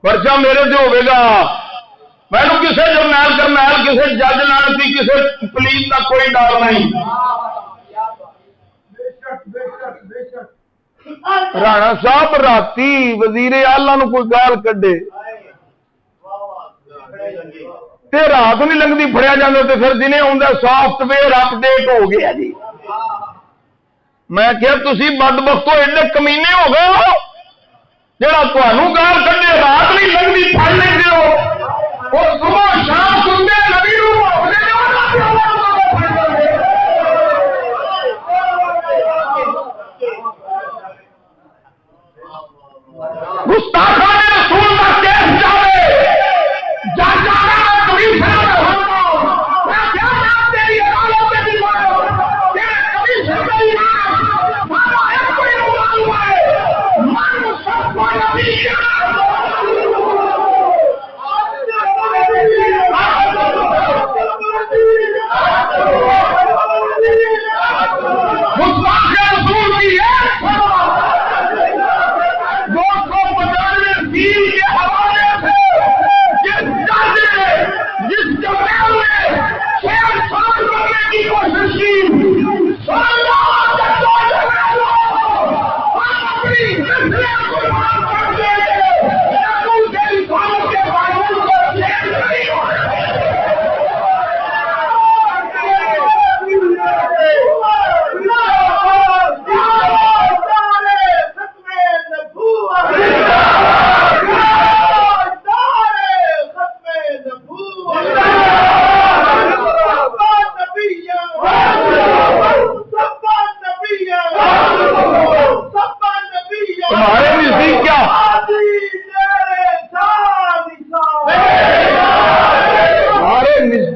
پرچہ میرے سے ہوئے گا میں کسی جرنیل کرنیل کسی جج لانتی کسی پولیس کا کوئی ڈر نہیں رانا صاحب راتی وزیر اعلی نو کوئی گال کڈے تے رات نہیں لنگتی پڑیا جاتا تو پھر دنے آتا سافٹ ویئر اپ ڈیٹ ہو گیا جی میں کیا تسی بدبختو ایڈے کمینے ہو گئے ہو جڑا تمہوں گال کڈے رات نہیں لنگتی پڑھ لیندے ہو اور صبح شام سنتے نبی گستاخان رسول کا کیس جاوے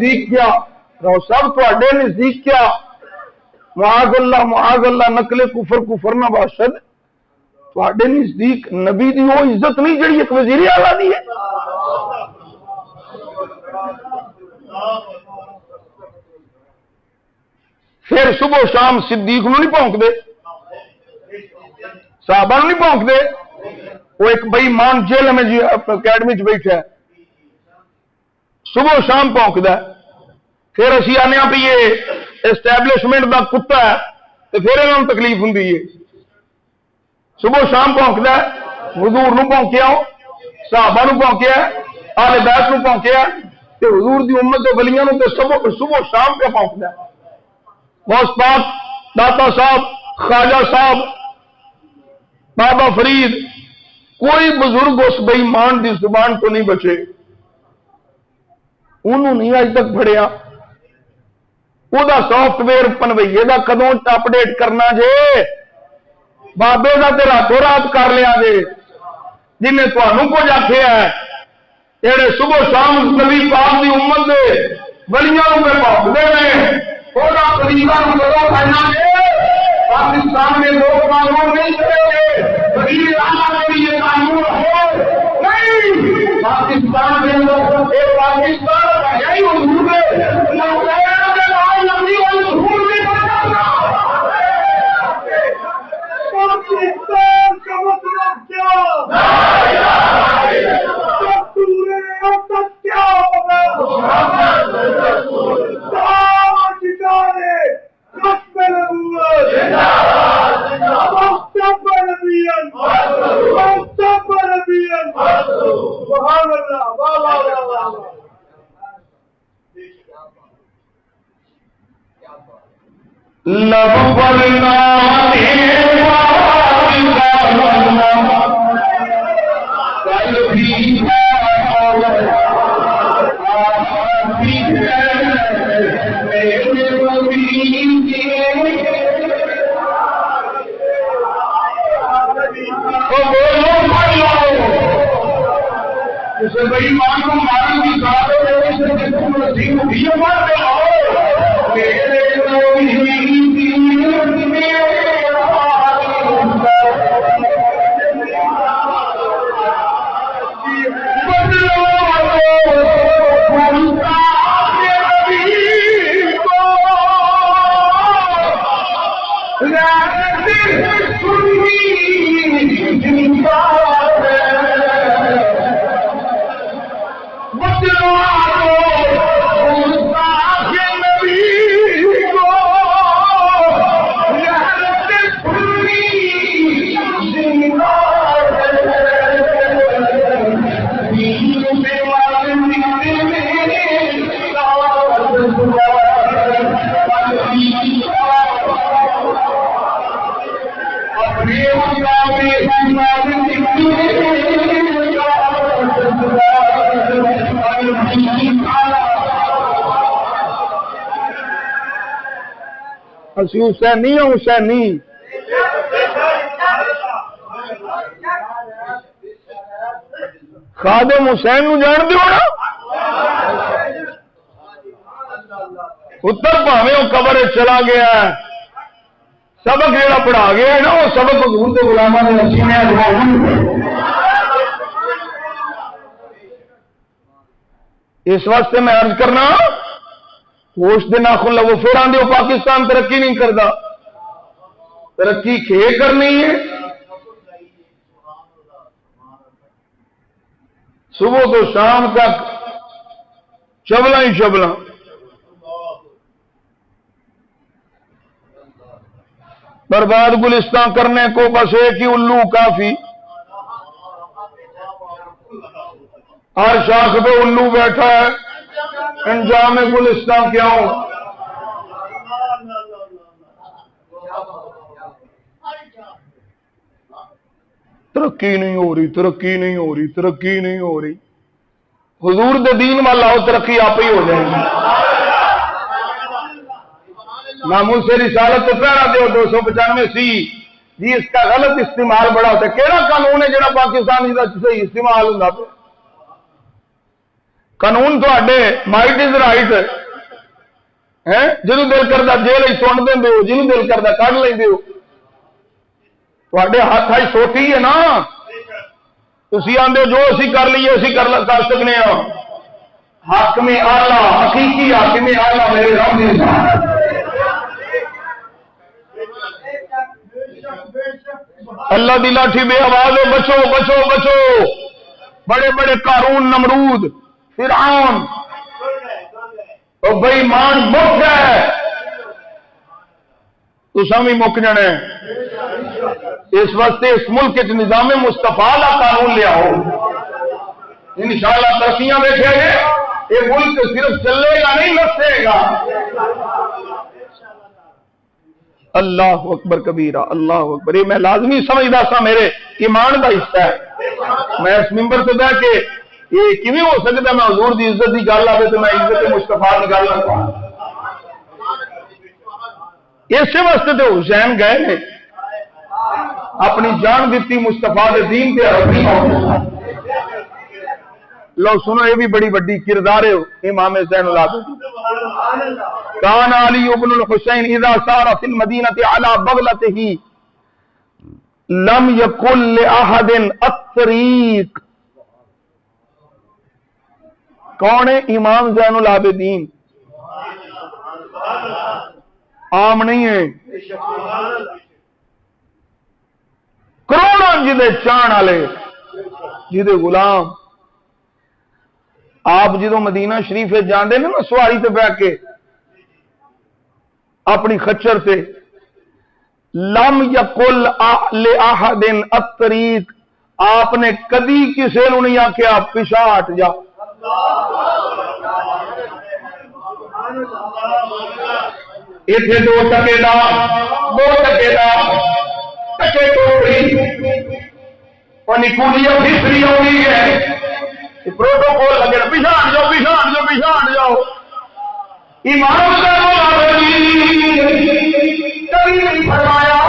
نزدیک کیا رو صاحب تواڈے نزدیک کیا معاذ اللہ نقل کفر کفر نہ باشد تواڈے نزدیک نبی دی وہ عزت نہیں جڑی ایک وزیر اعلیٰ دی ہے پھر صبح شام صدیق نو نہیں پونک دے صحابہ نو نہیں پونک دے وہ ایک بئی مان جیل میں جی اکیڈمی چ بیٹھا ہے صبح شام پونکد ہے پھر اسی آنے بھی یہ اسٹیبلشمنٹ دا کتا ہے تو پھر انہوں تکلیف ہوں صبح شام پونکد ہے حضور نو پونکیا صحابہ نو پونکیا آل بیت نو پونکیا تے حضور دی امت دے ولیاں نو تے صبح شام پہ پونکد ہے غوث پاک داتا صاحب خواجہ صاحب بابا فرید کوئی بزرگ اس بے ایمان دی زبان تو نہیں بچے انہوں نہیں اج تک پڑھیا وہ سافٹ ویئر پنوئیے دا کدوں اپڈیٹ کرنا جے بابے دا تے راتوں رات کر لیا جے جنہیں تمہوں کچھ آخیا ہے جہے صبح شام نبی پاک دی امت دے ولیاں پہ پونکتے ہیں وہ طریقہ کدوں کرنا جے پاکستان میں لوگ قانون نہیں کریں گے وزیر اعلیٰ میں بھی یہ قانون ہو نہیں پاکستان کے اندر ایک پاکستان کا یہی حضور ہے پاکستان کا مطلب کیا حسینی حسینی خادم حسین نو جان دیو نا اتر پاوے وہ قبر چلا گیا ہے سبق جہاں پڑھا گیا ہے نا وہ سبق حضور کے غلاماں نے سینے اس واسطے میں عرض کرنا ہوش دے ناخن لو پھر آدھے پاکستان ترقی نہیں کرتا ترقی کھے کرنی ہے صبح تو شام تک چبلا ہی چبلا برباد گلستان کرنے کو بس ایک ہی الو کافی ہر شاخ پہ الو بیٹھا ہے انجام گلستان کیا ہو ترقی نہیں ہو رہی ترقی نہیں ہو رہی ترقی نہیں ہو رہی حضور دے دین والا ہو ترقی آپ ہی ہو جائے گی معمول سے رسالت تو پہنا دو 295 سی جی اس کا غلط استعمال بڑا ہوتا ہے کہڑا قانون ہے جڑا پاکستان کا صحیح استعمال ہوتا ہے قانون تھوڑے مائٹ از رائٹ ہے، جنوں دل کرتا جیل سن دیں ہو، جنوں دل کرتا کھ لیں ہو، ہاتھ سوٹی ہے نا، تھی آدھے جو اسی کر لیے اسی کر سکنے ہاں۔ حاکم اعلی حقیقی حاکم اعلی میرے رب نے اللہ دی لاٹھی بے آواز ہے، بچو بچو بچو، بڑے بڑے قارون نمرود فرعون اور بے ایمان مک ہے، تو سامی مک جانا ہے۔ اس واسطے اس ملک کے نظام مصطفیٰ کا قانون لیا ہو، انشاءاللہ ترقیاں دیکھیں گے، یہ ملک صرف چلے گا نہیں نسے گا۔ اللہ اکبر کبیرہ، اللہ اکبر، یہ میں لازمی سمجھدا سا میرے ایمان کا حصہ ہے۔ میں اس ممبر سے بیٹھ کے یہ کیویں ہو سکتا میں حضور دی عزت کی گل آئے تو میں عزت مصطفیٰ کی گل نہ کہاں۔ اسی واسطے تو حسین گئے نے، اپنی جان دیتی مصطفیٰ دے دین تے عربی لو سنو، یہ بھی بڑی بڑی کردار ہے امام حسین العابدین۔ کان علی ابن الحسین اذا سار فی المدینہ علی بغلتہ لم یقل لأحد الطریق۔ کون ہے امام زین العابدین؟ عام نہیں ہے، کروڑوں جدے چان والے جدے غلام۔ آپ جدو مدینہ شریف جاندے نا سواری تے بیٹھ کے اپنی خچر سے، لم یقل لأحد الطریق، آپ نے کدی کسی نو نہیں آخیا پیچھا ہٹ جا۔ اتنے دو ٹکے دا ٹکے ٹوکری نکولی فیسری آئی ہے، پروٹوکول لگے پیچھا ہٹ جاؤ پیچھا ہٹ جاؤ پیچھا ہٹ جاؤ۔ ایمان کبھی نہیں فرمایا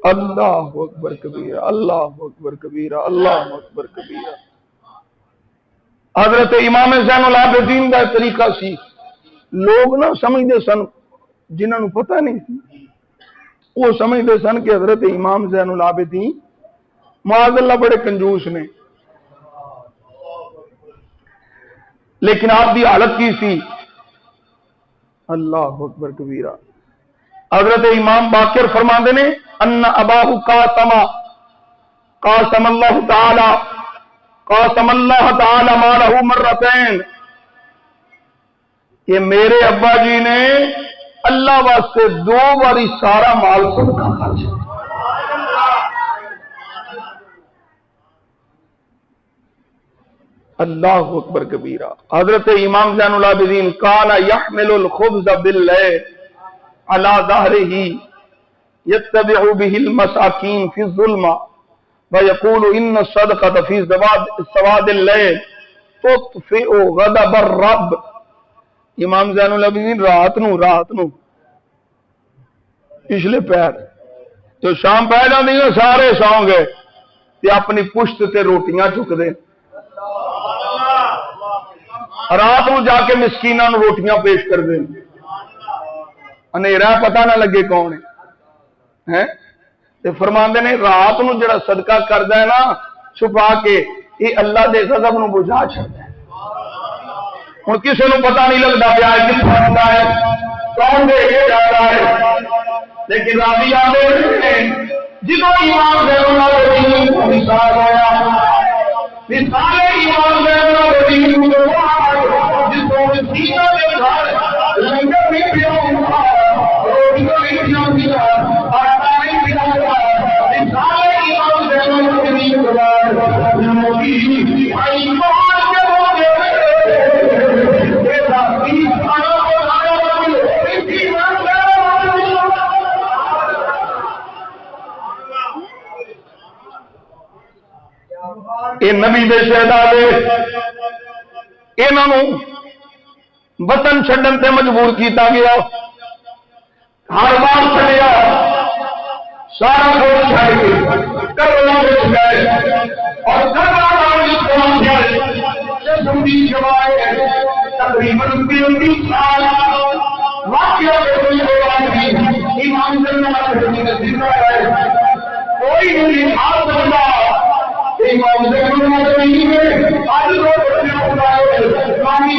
اللہ اکبر کبیرہ، اللہ اکبر کبیرہ، اللہ اکبر کبیرہ۔ حضرت امام زین العابدین کا طریقہ سی، لوگ نہ سمجھتے سن، جنہوں نے پتہ نہیں سی وہ سمجھتے سن کہ حضرت امام زین العابدین معاذ اللہ بڑے کنجوس نے، لیکن آپ کی حالت کی سی؟ اللہ اکبر کبیرہ۔ حضرت امام باقر فرماندے نے ان اباہ قاسم اللہ تعالی مالہ مرتين، کہ میرے ابا جی نے اللہ واسطے 2 باری سارا مال صدقہ خرچ کیا۔ اللہ اکبر کبیرہ۔ حضرت امام زین العابدین کان یحمل الخبز باللیل علی ظہرہ یتبع به المساکین فی الظلمہ ویقول ان الصدقۃ فی سواد اللیل تطفئ غضب الرب۔ امام زین العابدین رات نو پچھلے پیر تو شام پہ جاندی سارے سو گئے تے اپنی پشت تے روٹیاں چک دے، رات نو جا کے مسکیناں نو روٹیاں پیش کر دیں، اندھیرا پتہ نہ لگے کون ہے۔ فرماندے نے رات نو جڑا صدقہ کردا ہے نا چھپا کے، یہ اللہ دے غضب نو بجھا چھڑدا ہے۔ ہن کسے نو پتہ نہیں لگدا پیا کتھوں آندا ہے، کون دے کے جاتا ہے، لیکن راضی آندے نے جدوں ایمان دے اللہ کو مثال ہویا، مثال ایمان دے اللہ کو جدوں مسیحا دے گھر لنگر بھی پیا ہوندا، روٹیاں بھی پیا ہوندیاں، آٹا نہیں پیا ہوندا، مثال ایمان دے اللہ کو نبی ایمان کے ہوندے اے نبی دے شہزادے انہاں وطن چھڈن تے مجبور کیتا گیا، ہر بار چلیا سارا کچھ چھڈ کے کرنا وچ گئے اور کرنا جسم دی جوائے تقریباً 30 سال واقعہ کوئی امام زین العابدین زندہ رہے، کوئی نہیں حال بندہ امام زین العابدین نے آج لوگ اسلامی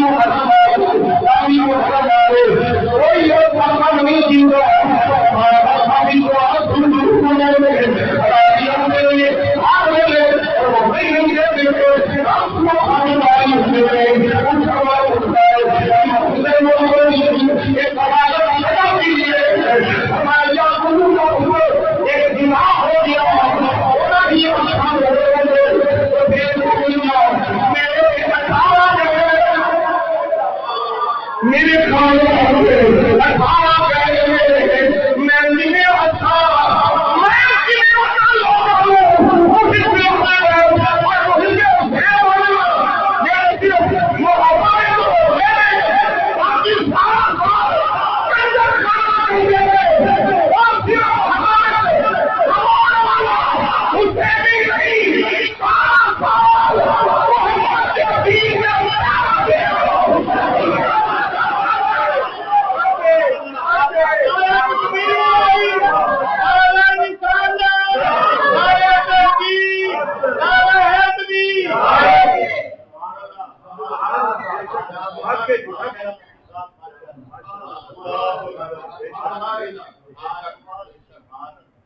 کوئی اور نہیں جیتا میرے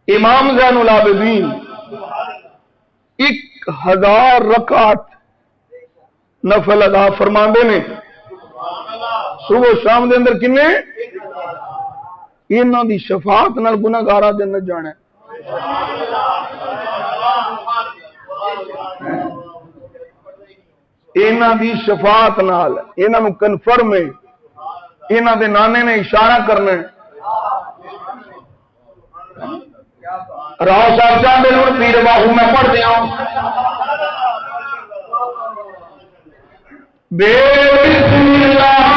امام زین العابدین 1000 رکعت نفل ادا فرماندے نے صبح شام دے اندر کنے، انہاں دی شفاعت نال گناہگاراں دے جنت جانا ہے۔ انہاں دی شفاعت نال انہاں نو کنفرم ہے، انہاں دے نانے نے اشارہ کرنا ہے۔ راہ صاحب چاہتے ہیں پیر باہو میں پڑھ دیا بسم اللہ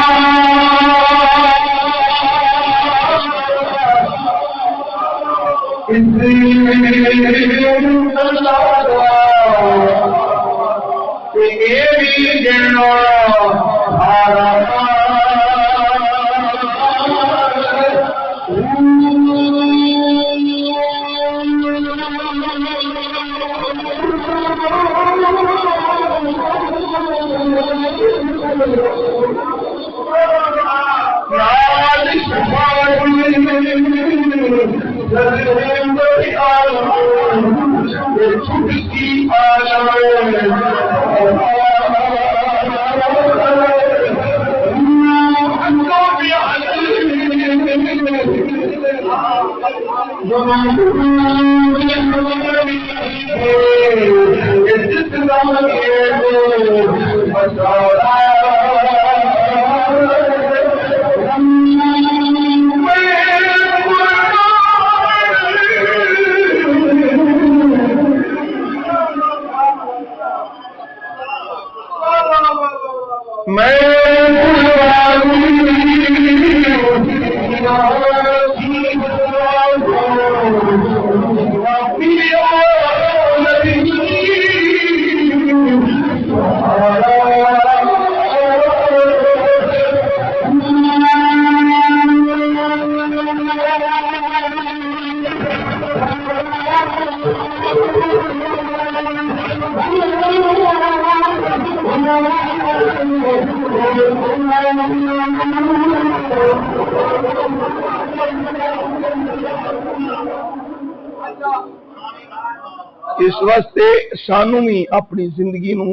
اس واسطے سانو بھی اپنی زندگی نو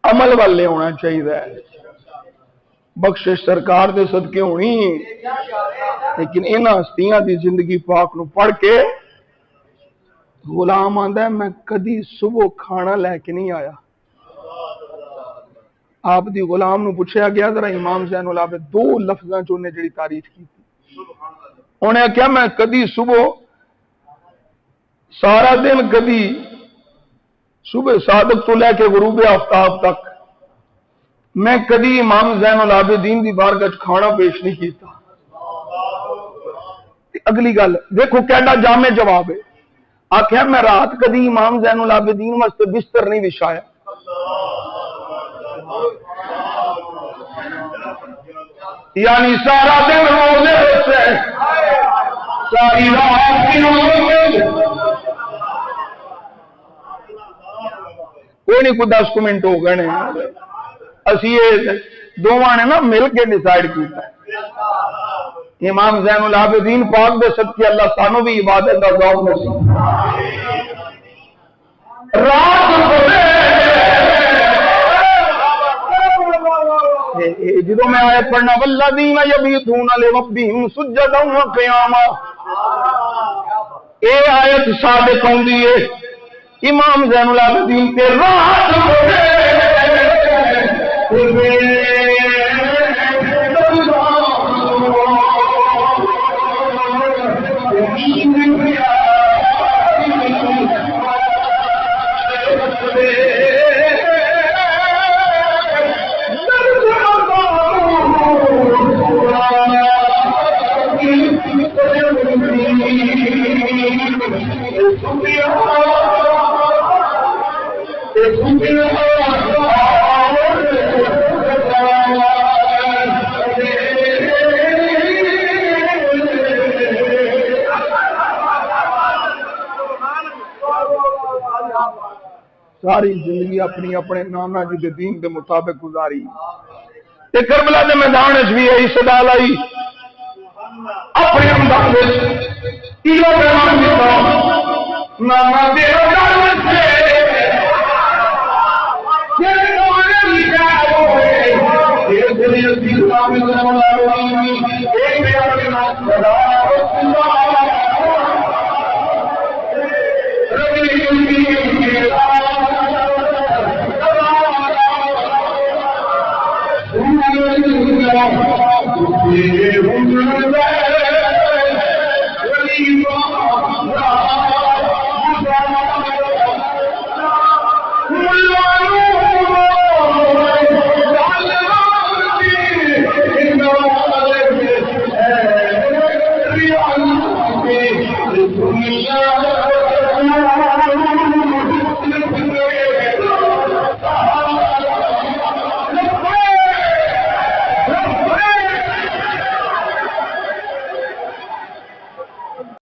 عمل وال لے آنا چاہیے. بخشش سرکار دے صدقے ہونی لیکن انہاں ہستیاں دی زندگی پاک نو پڑھ کے غلام آندا ہے میں کدی صبح کھانا لے کے نہیں آیا. آپ دی غلام نو پوچھا گیا ذرا امام زین العابدین دو لفظاں چ انہیں جڑی تعریف کی انہیں کیا میں کدی صبح سارا دن کدی صبح صادق تو لے کے غروب آفتاب تک میں کدی امام زین العابدین دی بارگاہ کھانا پیش نہیں کیتا. اگلی گل دیکھو کیڈا جامع جواب ہے. آخیا میں رات کدی امام زین العابدین واسطے بستر نہیں بچھایا. یعنی سارا دن روزے سے ساری رات کوئی نہیں کوئی 10 منٹ ہو گئے اسی یہ دونوں نے نا مل کے ڈیسائیڈ کیتا ہے. امام زین العابدین پاک دے صدقے اللہ سانو بھی عبادت کا ذوق نصیب. جدو میں آیت پڑھنا والذین یبیتون لربہم سجدا وقیاما اے آیت صادق ہوندی ہے امام زین العابدین کے رات ساری زندگی اپنی اپنے نانا جی کے دین کے مطابق گزاری. کربلا کے میدان بھی یہی صدا لائی اپنے انداز نانا الله